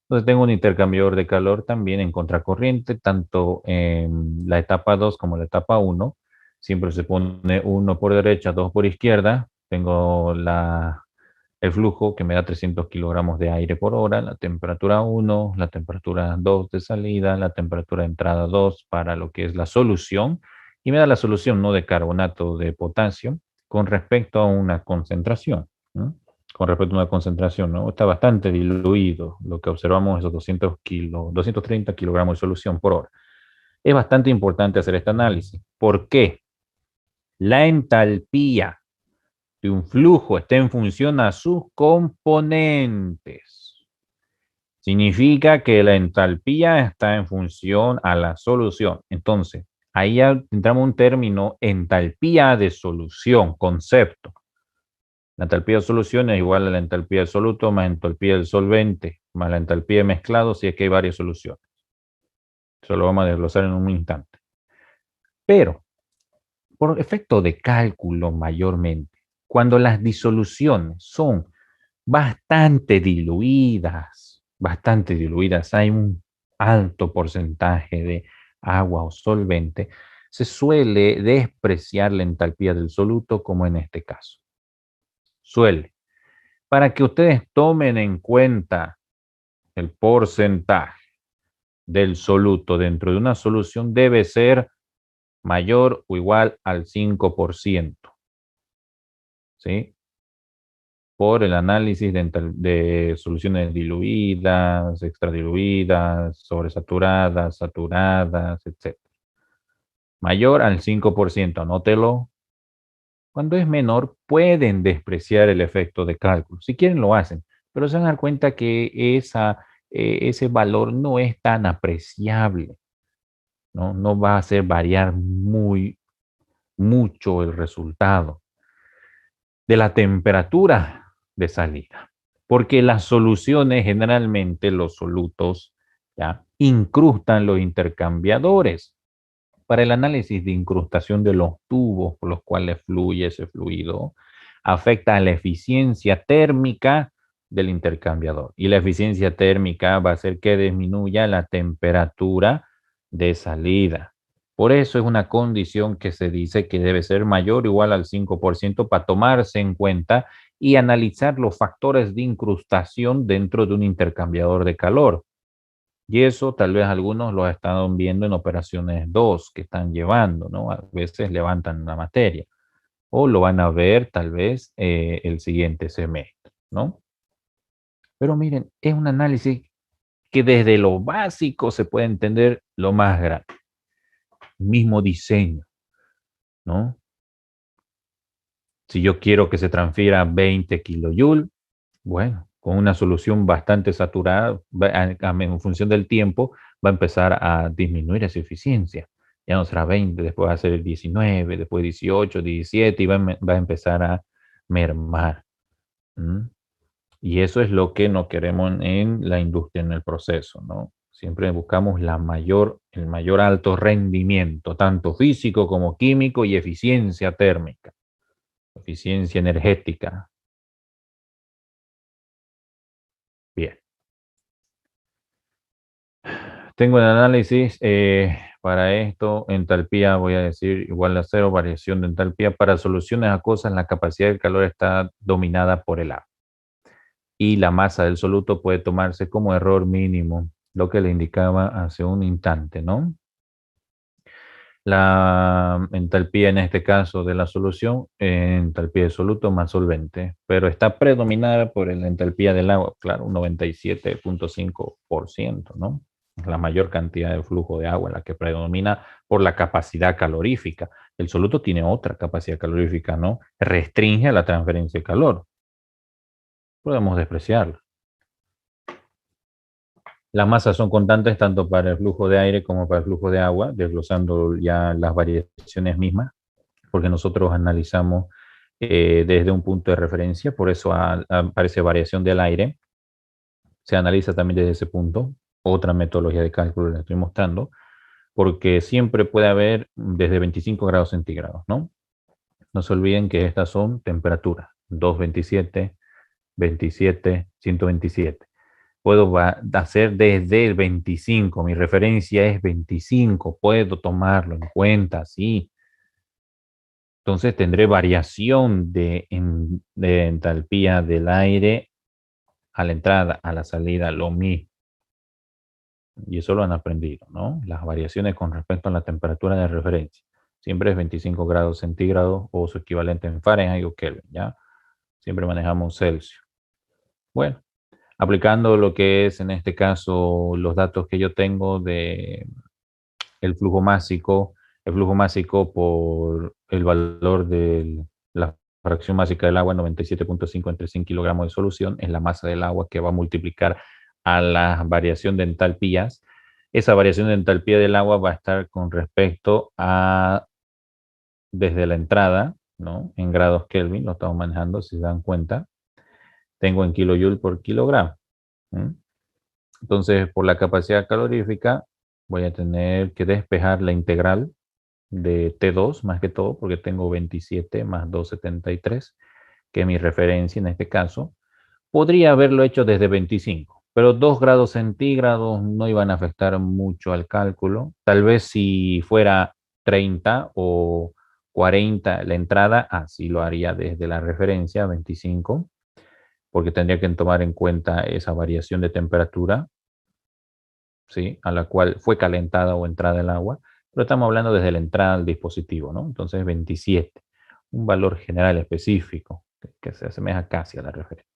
Entonces tengo un intercambiador de calor también en contracorriente, tanto en la etapa 2 como la etapa 1. Siempre se pone 1 por derecha, 2 por izquierda. Tengo el flujo que me da 300 kilogramos de aire por hora, la temperatura 1, la temperatura 2 de salida, la temperatura de entrada 2 para lo que es la solución. Y me da la solución no de carbonato de potasio con respecto a una concentración. ¿No? Con respecto a una concentración, ¿no? Está bastante diluido. Lo que observamos es 230 kilogramos de solución por hora. Es bastante importante hacer este análisis. ¿Por qué? La entalpía de un flujo está en función a sus componentes. Significa que la entalpía está en función a la solución. Entonces, ahí ya entramos un término, entalpía de solución, concepto. La entalpía de solución es igual a la entalpía de soluto más entalpía del solvente, más la entalpía de mezclado si es que hay varias soluciones. Eso lo vamos a desglosar en un instante. Pero, por efecto de cálculo mayormente, cuando las disoluciones son bastante diluidas, hay un alto porcentaje de agua o solvente, se suele despreciar la entalpía del soluto como en este caso. Suele. Para que ustedes tomen en cuenta el porcentaje del soluto dentro de una solución debe ser mayor o igual al 5%. ¿Sí? Por el análisis de soluciones diluidas, extradiluidas, sobresaturadas, saturadas, etc. Mayor al 5%, anótelo. Cuando es menor, pueden despreciar el efecto de cálculo. Si quieren, lo hacen, pero se van a dar cuenta que ese valor no es tan apreciable, ¿no? No va a hacer variar mucho el resultado de la temperatura de salida, porque las soluciones, generalmente los solutos, ¿ya? Incrustan los intercambiadores. para el análisis de incrustación de los tubos por los cuales fluye ese fluido, afecta a la eficiencia térmica del intercambiador. Y la eficiencia térmica va a hacer que disminuya la temperatura de salida. Por eso es una condición que se dice que debe ser mayor o igual al 5% para tomarse en cuenta y analizar los factores de incrustación dentro de un intercambiador de calor. Y eso tal vez algunos lo están viendo en operaciones 2 que están llevando, ¿no? A veces levantan la materia o lo van a ver tal vez el siguiente semestre, ¿no? Pero miren, es un análisis que desde lo básico se puede entender lo más grande. Mismo diseño, ¿no? Si yo quiero que se transfiera 20 kilojoules, bueno, con una solución bastante saturada, en función del tiempo, va a empezar a disminuir esa eficiencia. Ya no será 20, después va a ser 19, después 18, 17 y va a empezar a mermar. ¿Mm? Y eso es lo que no queremos en la industria, en el proceso, ¿no? Siempre buscamos el mayor alto rendimiento, tanto físico como químico y eficiencia térmica, eficiencia energética. Bien. Tengo el análisis para esto, entalpía, voy a decir igual a 0, variación de entalpía. Para soluciones acuosas, la capacidad del calor está dominada por el agua. Y la masa del soluto puede tomarse como error mínimo, lo que le indicaba hace un instante, ¿no? La entalpía en este caso de la solución, entalpía de soluto más solvente, pero está predominada por la entalpía del agua, claro, un 97.5%, ¿no? La mayor cantidad de flujo de agua, la que predomina por la capacidad calorífica. El soluto tiene otra capacidad calorífica, ¿no? Restringe la transferencia de calor. Podemos despreciarlo. Las masas son constantes tanto para el flujo de aire como para el flujo de agua, desglosando ya las variaciones mismas, porque nosotros analizamos desde un punto de referencia, por eso aparece variación del aire. Se analiza también desde ese punto, otra metodología de cálculo les estoy mostrando, porque siempre puede haber desde 25 grados centígrados, ¿no? No se olviden que estas son temperaturas, 227, 27, 127. Puedo hacer desde el 25, mi referencia es 25, puedo tomarlo en cuenta, sí. Entonces tendré variación de entalpía del aire a la entrada, a la salida, lo mismo. Y eso lo han aprendido, ¿no? Las variaciones con respecto a la temperatura de referencia. Siempre es 25 grados centígrados o su equivalente en Fahrenheit o Kelvin, ¿ya? Siempre manejamos Celsius. Bueno, aplicando lo que es en este caso los datos que yo tengo de el flujo másico por el valor de la fracción másica del agua, 97.5 entre 100 kilogramos de solución, es la masa del agua que va a multiplicar a la variación de entalpías. Esa variación de entalpía del agua va a estar con respecto a desde la entrada, ¿no? En grados Kelvin, lo estamos manejando, si se dan cuenta. Tengo en kilojoule por kilogramo. ¿Mm? Entonces, por la capacidad calorífica, voy a tener que despejar la integral de T2, más que todo, porque tengo 27 más 273, que es mi referencia en este caso. Podría haberlo hecho desde 25, pero 2 grados centígrados no iban a afectar mucho al cálculo. Tal vez si fuera 30 o 40 la entrada, así lo haría desde la referencia 25, porque tendría que tomar en cuenta esa variación de temperatura, ¿sí? A la cual fue calentada o entrada el agua, pero estamos hablando desde la entrada al dispositivo, ¿no? Entonces 27, un valor general específico que se asemeja casi a la referencia.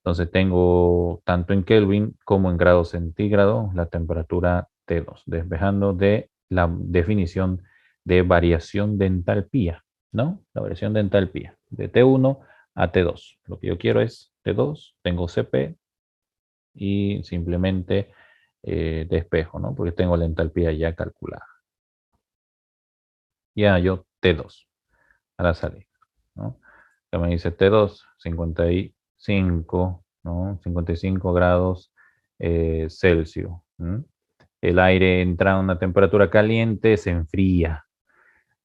Entonces tengo tanto en Kelvin como en grados centígrados la temperatura T2, despejando de la definición de variación de entalpía, ¿no? La variación de entalpía, de T1 a T2. Lo que yo quiero es T2, tengo CP y simplemente despejo, ¿no? Porque tengo la entalpía ya calculada. Ya yo T2 a la salida, ¿no? Ya me dice T2, 55, ¿no? 55 grados Celsius. El aire entra a una temperatura caliente, se enfría.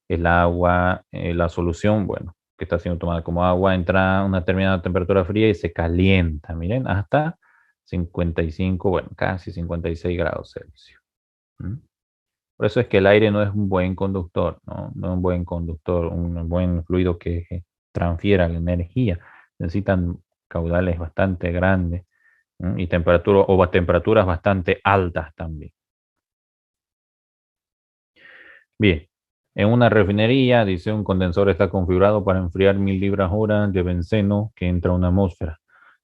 El agua, la solución, bueno, que está siendo tomada como agua, entra a una determinada temperatura fría y se calienta, miren, hasta 55, bueno, casi 56 grados Celsius. ¿Mm? Por eso es que el aire no es un buen conductor, ¿no? No es un buen conductor, un buen fluido que transfiera la energía. Necesitan caudales bastante grandes, ¿no? Y temperaturas bastante altas también. Bien, en una refinería, dice, un condensador está configurado para enfriar 1000 libras hora de benceno que entra a una atmósfera,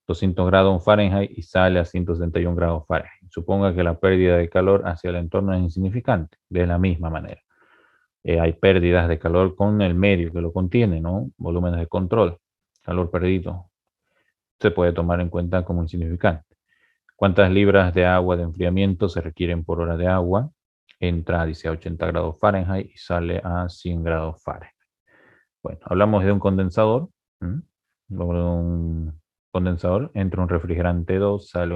200 grados Fahrenheit y sale a 161 grados Fahrenheit. Suponga que la pérdida de calor hacia el entorno es insignificante, de la misma manera. Hay pérdidas de calor con el medio que lo contiene, ¿no? Volúmenes de control, calor perdido, se puede tomar en cuenta como insignificante. ¿Cuántas libras de agua de enfriamiento se requieren por hora de agua? Entra, dice, a 80 grados Fahrenheit y sale a 100 grados Fahrenheit. Bueno, hablamos de un condensador. Un condensador, entra un refrigerante 2, sale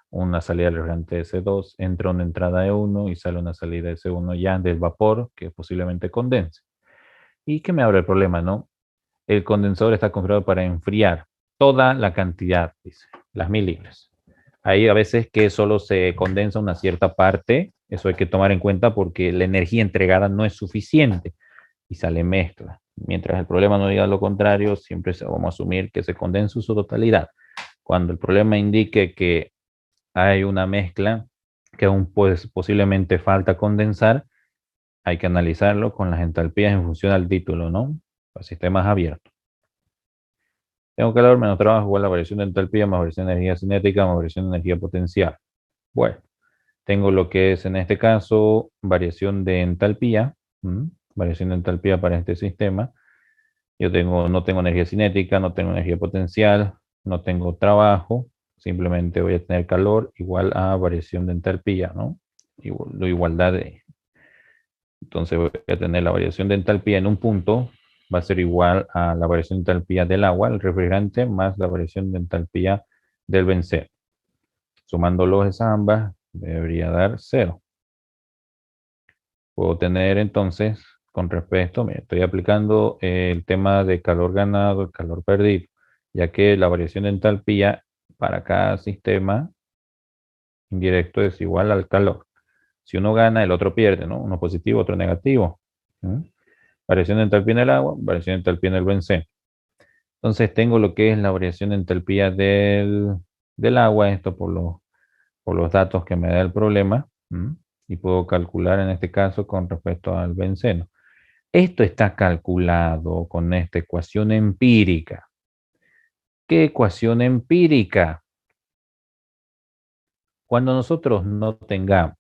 una salida del refrigerante S2, entra una entrada E1 y sale una salida S1 ya del vapor que posiblemente condense. ¿Y qué me abre el problema, no? El condensador está configurado para enfriar toda la cantidad, dice, las 1000 libras. Hay a veces que solo se condensa una cierta parte, eso hay que tomar en cuenta porque la energía entregada no es suficiente y sale mezcla. Mientras el problema no diga lo contrario, siempre vamos a asumir que se condensa su totalidad. Cuando el problema indique que hay una mezcla que aún posiblemente falta condensar, hay que analizarlo con las entalpías en función al título, ¿no? Para sistemas abiertos. Tengo calor menos trabajo igual a la variación de entalpía más variación de energía cinética más variación de energía potencial. Bueno, tengo lo que es en este caso variación de entalpía. Variación de entalpía para este sistema. Yo no tengo energía cinética, no tengo energía potencial, no tengo trabajo, simplemente voy a tener calor igual a variación de entalpía, ¿no? La igualdad de... Entonces voy a tener la variación de entalpía en un punto, va a ser igual a la variación de entalpía del agua, el refrigerante, más la variación de entalpía del benceno. Sumándolos esas ambas, debería dar 0. Puedo tener entonces, con respecto, mira, estoy aplicando el tema de calor ganado, el calor perdido, ya que la variación de entalpía para cada sistema indirecto es igual al calor. Si uno gana, el otro pierde, ¿no? Uno positivo, otro negativo. Variación de entalpía en el agua, variación de entalpía en el benceno. Entonces tengo lo que es la variación de entalpía del agua, esto por los datos que me da el problema, y puedo calcular en este caso con respecto al benceno. Esto está calculado con esta ecuación empírica. ¿Qué ecuación empírica? Cuando nosotros no tengamos,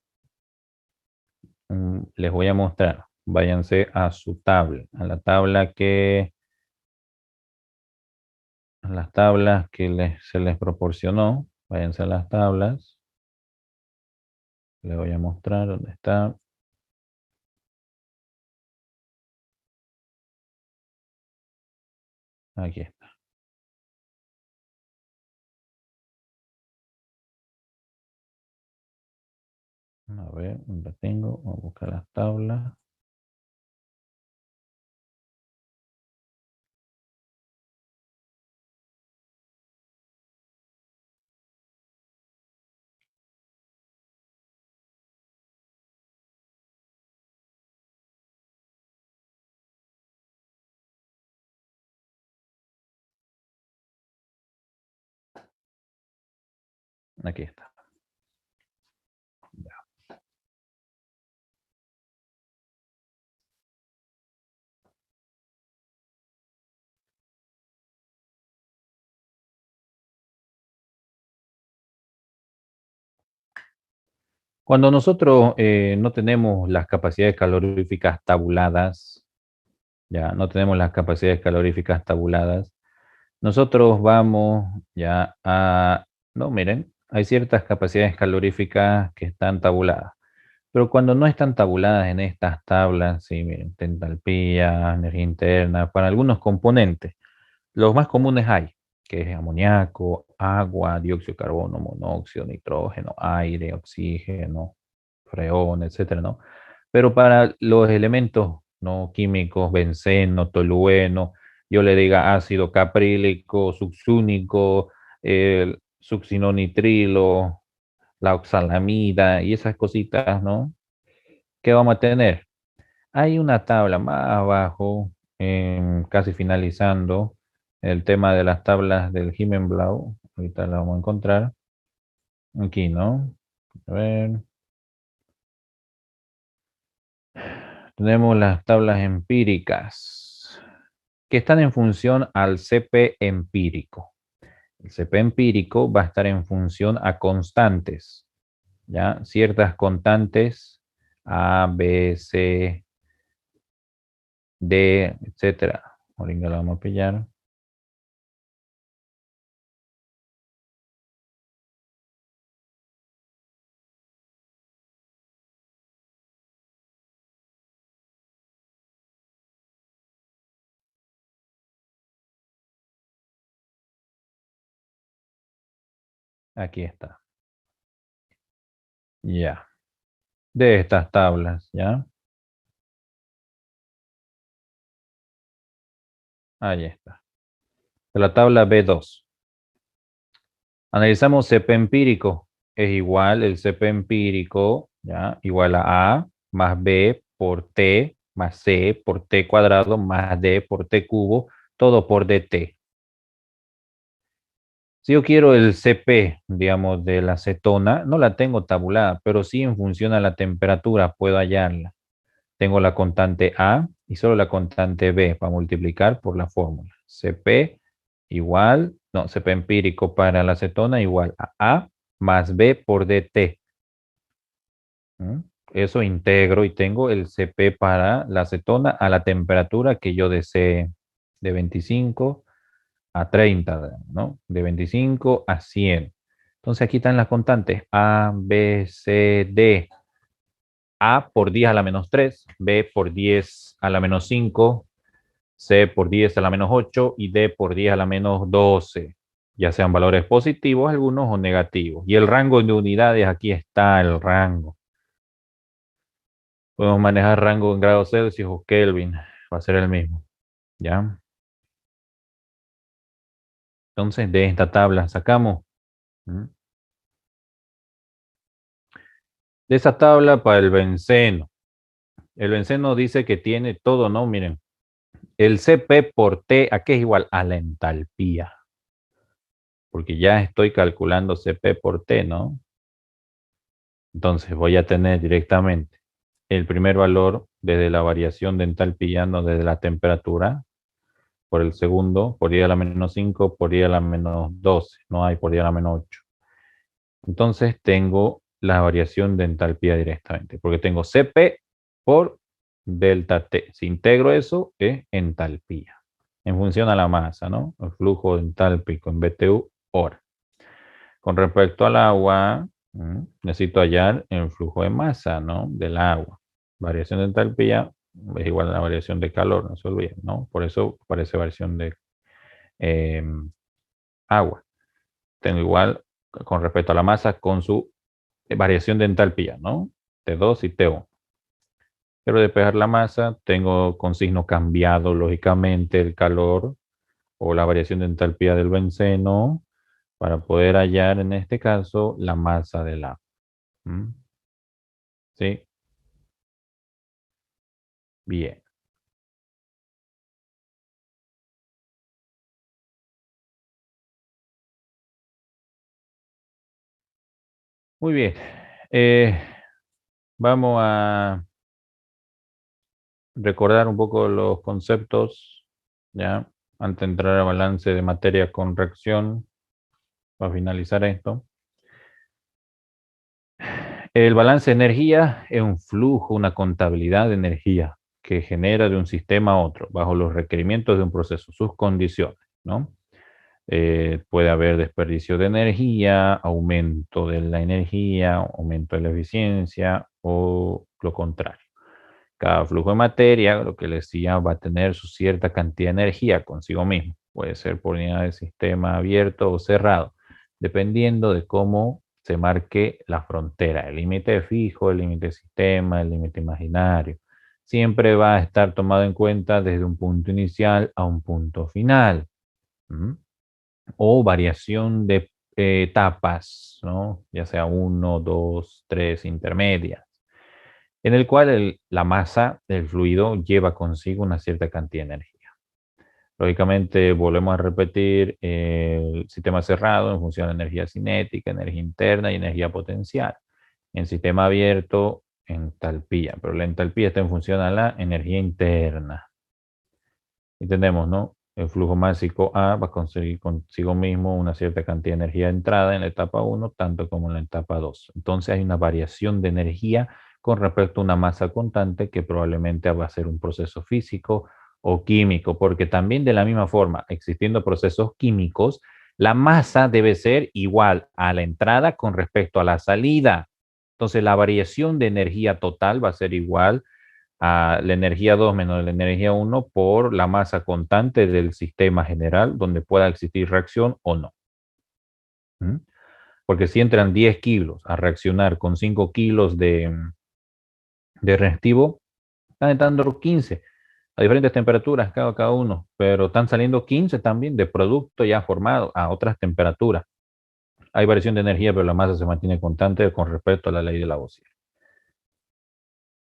les voy a mostrar, váyanse a su tabla, a las tablas que se les proporcionó, váyanse a las tablas, les voy a mostrar dónde está. Aquí está. A ver, ¿dónde tengo? Vamos a buscar las tablas. Aquí está. Ya. Cuando nosotros no tenemos las capacidades caloríficas tabuladas, ya no tenemos las capacidades caloríficas tabuladas, nosotros vamos ya a, no, miren, hay ciertas capacidades caloríficas que están tabuladas, pero cuando no están tabuladas en estas tablas, sí, miren, entalpía, energía interna, para algunos componentes, los más comunes hay, que es amoníaco, agua, dióxido de carbono, monóxido, nitrógeno, aire, oxígeno, freón, etcétera, ¿no? Pero para los elementos no químicos, benceno, tolueno, yo le diga ácido caprílico, succínico, succinonitrilo, la oxalamida y esas cositas, ¿no? ¿Qué vamos a tener? Hay una tabla más abajo, casi finalizando el tema de las tablas del Himmelblau. Ahorita la vamos a encontrar. Aquí, ¿no? A ver. Tenemos las tablas empíricas que están en función al CP empírico. El CP empírico va a estar en función a constantes, ¿ya? Ciertas constantes A, B, C, D, etcétera. Ahorita la vamos a pillar. Aquí está. Ya. De estas tablas, ¿ya? Ahí está. De la tabla B2. Analizamos CP empírico. Es igual el CP empírico, ¿ya? Igual a A más B por T más C por T cuadrado más D por T cubo, todo por DT. Si yo quiero el CP, digamos, de la acetona, no la tengo tabulada, pero sí en función a la temperatura puedo hallarla. Tengo la constante A y solo la constante B para multiplicar por la fórmula. CP igual, no, CP empírico para la acetona igual a A más B por DT. Eso integro y tengo el CP para la acetona a la temperatura que yo desee, de 25 a 30, ¿no? De 25 a 100. Entonces aquí están las constantes A, B, C, D. A por 10 a la menos 3, B por 10 a la menos 5, C por 10 a la menos 8 y D por 10 a la menos 12, ya sean valores positivos algunos o negativos. Y el rango de unidades, aquí está el rango. Podemos manejar rango en grados Celsius o Kelvin, va a ser el mismo, ¿ya? Entonces, de esta tabla sacamos. De esa tabla para el benceno. El benceno dice que tiene todo, ¿no? Miren, el CP por T, ¿a qué es igual? A la entalpía. Porque ya estoy calculando CP por T, ¿no? Entonces voy a tener directamente el primer valor desde la variación de entalpía, no desde la temperatura, por el segundo, por 10 a la menos 5, por 10 a la menos 12, no hay por 10 a la menos 8. Entonces tengo la variación de entalpía directamente, porque tengo CP por delta T. Si integro eso, es entalpía. En función a la masa, ¿no? El flujo entálpico en BTU hora. Con respecto al agua, necesito hallar el flujo de masa, ¿no? Del agua. Variación de entalpía es igual a la variación de calor, no se olviden, ¿no? Por eso aparece variación de agua. Tengo igual con respecto a la masa con su variación de entalpía, ¿no? T2 y T1. Quiero despejar la masa, tengo con signo cambiado, lógicamente, el calor o la variación de entalpía del benceno para poder hallar, en este caso, la masa del agua. ¿Sí? Bien. Muy bien. Vamos a recordar un poco los conceptos, ¿ya? Antes de entrar al balance de materia con reacción, para finalizar esto. El balance de energía es un flujo, una contabilidad de energía que genera de un sistema a otro, bajo los requerimientos de un proceso, sus condiciones, ¿no? Puede haber desperdicio de energía, aumento de la energía, aumento de la eficiencia o lo contrario. Cada flujo de materia, lo que les decía, va a tener su cierta cantidad de energía consigo mismo. Puede ser por unidad de sistema abierto o cerrado, dependiendo de cómo se marque la frontera, el límite fijo, el límite sistema, el límite imaginario. Siempre va a estar tomado en cuenta desde un punto inicial a un punto final. O variación de etapas, ¿no? Ya sea 1, 2, 3 intermedias, en el cual la masa del fluido lleva consigo una cierta cantidad de energía. Lógicamente, volvemos a repetir el sistema cerrado en función de energía cinética, energía interna y energía potencial. En sistema abierto, entalpía, pero la entalpía está en función a la energía interna. Entendemos, ¿no? El flujo másico A va a conseguir consigo mismo una cierta cantidad de energía de entrada en la etapa 1, tanto como en la etapa 2. Entonces hay una variación de energía con respecto a una masa constante que probablemente va a ser un proceso físico o químico, porque también de la misma forma, existiendo procesos químicos, la masa debe ser igual a la entrada con respecto a la salida. Entonces la variación de energía total va a ser igual a la energía 2 menos la energía 1 por la masa constante del sistema general donde pueda existir reacción o no. Porque si entran 10 kilos a reaccionar con 5 kilos de reactivo, están entrando 15 a diferentes temperaturas cada uno, pero están saliendo 15 también de producto ya formado a otras temperaturas. Hay variación de energía, pero la masa se mantiene constante con respecto a la ley de Lavoisier.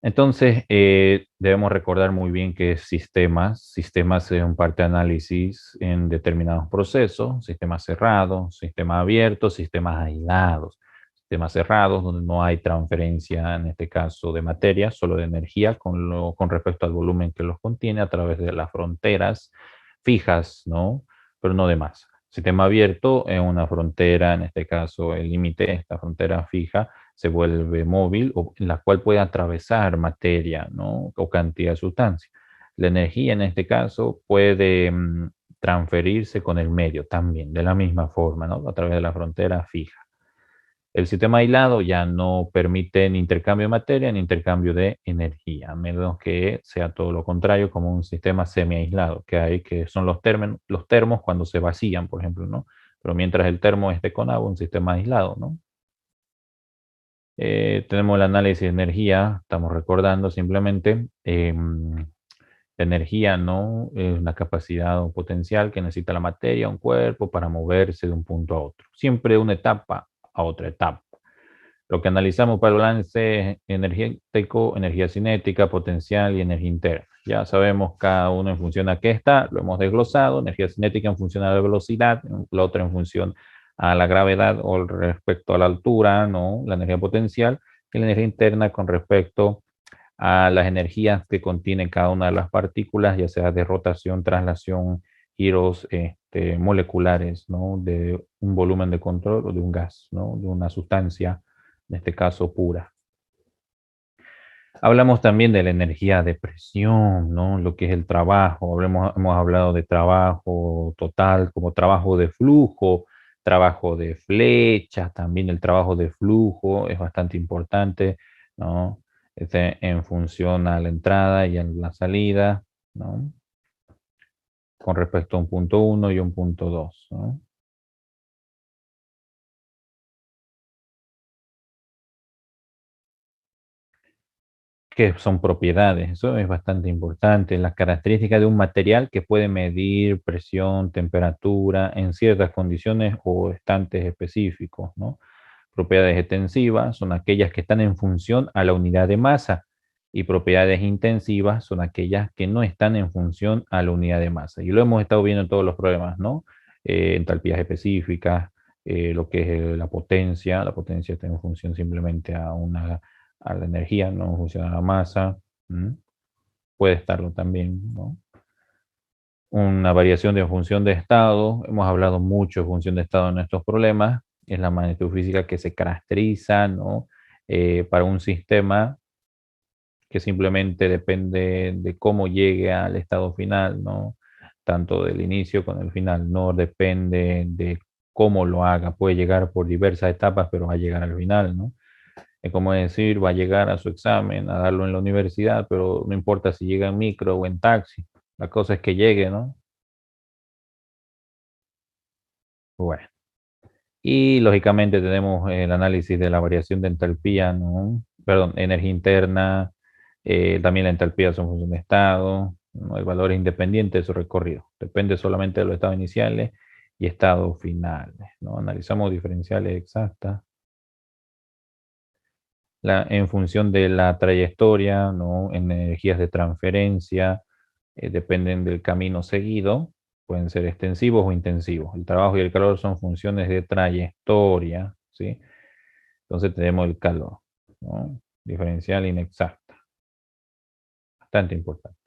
Entonces, debemos recordar muy bien que sistemas es un parte de análisis en determinados procesos, sistemas cerrados, sistemas abiertos, sistemas aislados. Sistemas cerrados donde no hay transferencia, en este caso, de materia, solo de energía con respecto al volumen que los contiene a través de las fronteras fijas, ¿no? Pero no de masa. Sistema abierto es una frontera, en este caso, el límite, esta frontera fija, se vuelve móvil, o en la cual puede atravesar materia, ¿no? O cantidad de sustancia. La energía, en este caso, puede transferirse con el medio también, de la misma forma, ¿no? A través de la frontera fija. El sistema aislado ya no permite ni intercambio de materia ni intercambio de energía, a menos que sea todo lo contrario, como un sistema semi-aislado, que son los termos cuando se vacían, por ejemplo, ¿no? Pero mientras el termo esté con agua, un sistema aislado, ¿no? Tenemos el análisis de energía, estamos recordando simplemente, la energía no es una capacidad o potencial que necesita la materia, un cuerpo, para moverse de un punto a otro. Siempre de una etapa a otra etapa. Lo que analizamos para el balance energético, energía cinética, potencial y energía interna. Ya sabemos cada uno en función a qué está, lo hemos desglosado, energía cinética en función a la velocidad, la otra en función a la gravedad o respecto a la altura, ¿no? La energía potencial, y la energía interna con respecto a las energías que contienen cada una de las partículas, ya sea de rotación, traslación, giros moleculares, ¿no? De un volumen de control o de un gas, ¿no? De una sustancia, en este caso pura. Hablamos también de la energía de presión, ¿no? Lo que es el trabajo. Hemos hablado de trabajo total como trabajo de flujo, trabajo de flecha, también el trabajo de flujo es bastante importante, ¿no? En función a la entrada y a la salida, ¿no? Con respecto a un punto 1 y un punto 2, ¿no? Que son propiedades, eso es bastante importante, las características de un material que puede medir presión, temperatura en ciertas condiciones o estantes específicos, ¿no? Propiedades extensivas son aquellas que están en función a la unidad de masa y propiedades intensivas son aquellas que no están en función a la unidad de masa. Y lo hemos estado viendo en todos los problemas, ¿no? Entalpías específicas, lo que es la potencia está en función simplemente a la energía, no funciona a la masa. Puede estarlo también, ¿no? Una variación de función de estado, hemos hablado mucho de función de estado en estos problemas, es la magnitud física que se caracteriza, ¿no? Para un sistema que simplemente depende de cómo llegue al estado final, ¿no? Tanto del inicio con el final, no depende de cómo lo haga, puede llegar por diversas etapas, pero va a llegar al final, ¿no? Es como decir, va a llegar a su examen, a darlo en la universidad, pero no importa si llega en micro o en taxi. La cosa es que llegue, ¿no? Bueno. Y lógicamente tenemos el análisis de la variación de entalpía, ¿no? Perdón, energía interna, también la entalpía es una función de estado, ¿no? El valor es independiente de su recorrido, depende solamente de los estados iniciales y estados finales, ¿no? Analizamos diferenciales exactas en función de la trayectoria, ¿no? En energías de transferencia, dependen del camino seguido, pueden ser extensivos o intensivos. El trabajo y el calor son funciones de trayectoria, ¿sí? Entonces tenemos el calor, ¿no? Diferencial inexacta, bastante importante.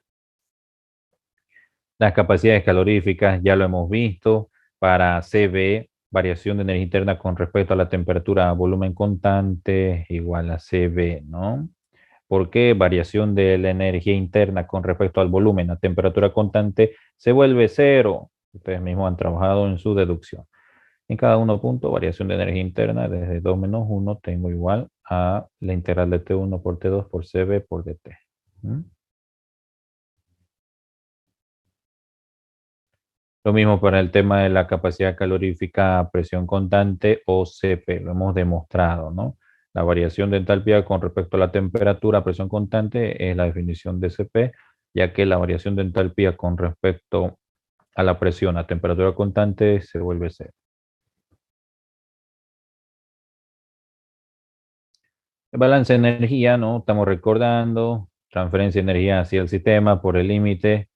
Las capacidades caloríficas ya lo hemos visto. Para CB, variación de energía interna con respecto a la temperatura a volumen constante igual a CB, ¿no? ¿Por qué variación de la energía interna con respecto al volumen a temperatura constante se vuelve cero? Ustedes mismos han trabajado en su deducción. En cada uno punto, variación de energía interna desde 2 menos 1 tengo igual a la integral de T1 por T2 por CB por DT. ¿Mm? Lo mismo para el tema de la capacidad calorífica a presión constante o CP, lo hemos demostrado, ¿no? La variación de entalpía con respecto a la temperatura a presión constante es la definición de CP, ya que la variación de entalpía con respecto a la presión a temperatura constante se vuelve cero. El balance de energía, ¿no? Estamos recordando, transferencia de energía hacia el sistema por el límite,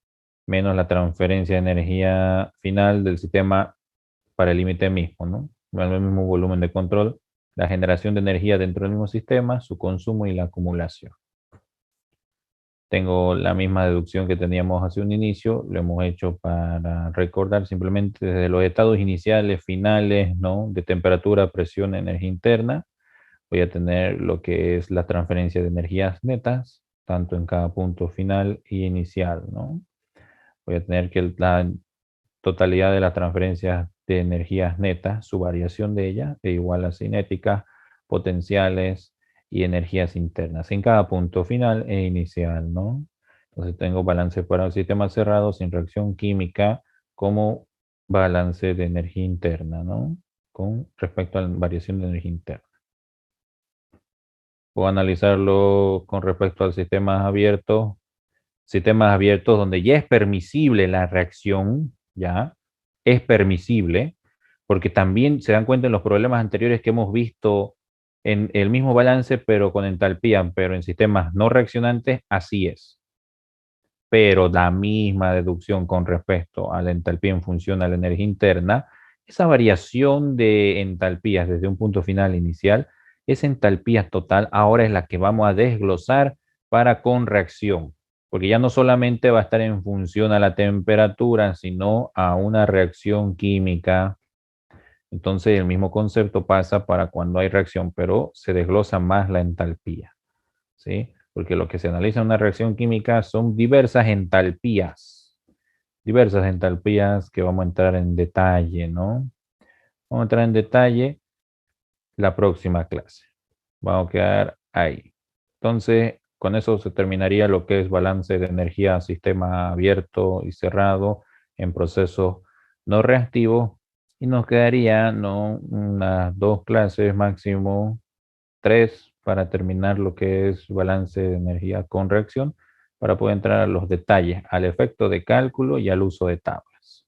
menos la transferencia de energía final del sistema para el límite mismo, ¿no? El mismo volumen de control, la generación de energía dentro del mismo sistema, su consumo y la acumulación. Tengo la misma deducción que teníamos hace un inicio, lo hemos hecho para recordar simplemente desde los estados iniciales, finales, ¿no? De temperatura, presión, energía interna. Voy a tener lo que es la transferencia de energías netas, tanto en cada punto final y inicial, ¿no? Voy a tener que la totalidad de las transferencias de energías netas, su variación de ellas, es igual a cinéticas, potenciales y energías internas en cada punto final e inicial, ¿no? Entonces tengo balance para el sistema cerrado sin reacción química como balance de energía interna, ¿no? Con respecto a la variación de energía interna. Puedo analizarlo con respecto al sistemas abiertos donde ya es permisible la reacción, ya es permisible, porque también se dan cuenta en los problemas anteriores que hemos visto en el mismo balance, pero con entalpía, pero en sistemas no reaccionantes, así es. Pero la misma deducción con respecto a la entalpía en función a la energía interna, esa variación de entalpías desde un punto final inicial, esa entalpía total ahora es la que vamos a desglosar para con reacción, porque ya no solamente va a estar en función a la temperatura, sino a una reacción química. Entonces el mismo concepto pasa para cuando hay reacción, pero se desglosa más la entalpía, ¿sí? Porque lo que se analiza en una reacción química son diversas entalpías que vamos a entrar en detalle, ¿no? Vamos a entrar en detalle la próxima clase. Vamos a quedar ahí. Entonces, con eso se terminaría lo que es balance de energía, sistema abierto y cerrado en procesos no reactivos. Y nos quedaría, ¿no? Unas 2 clases, máximo 3, para terminar lo que es balance de energía con reacción, para poder entrar a los detalles, al efecto de cálculo y al uso de tablas.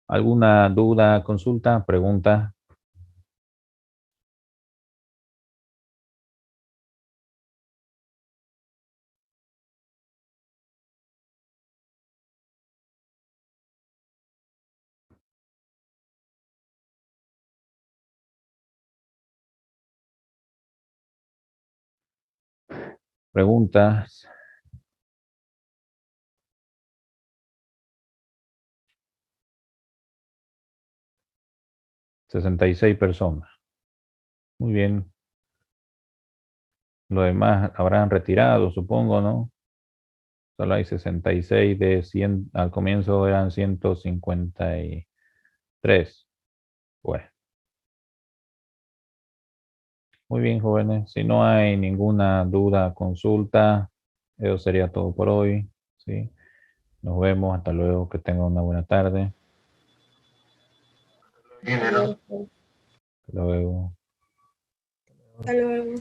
¿Alguna duda, consulta, pregunta? ¿Preguntas? ¿66 personas? Muy bien. Lo demás habrán retirado, supongo, ¿no? Solo hay 66 de 100, al comienzo eran 153. Bueno, muy bien, jóvenes. Si no hay ninguna duda, consulta, eso sería todo por hoy, ¿sí? Nos vemos, hasta luego, que tengan una buena tarde. Luego. Hasta luego.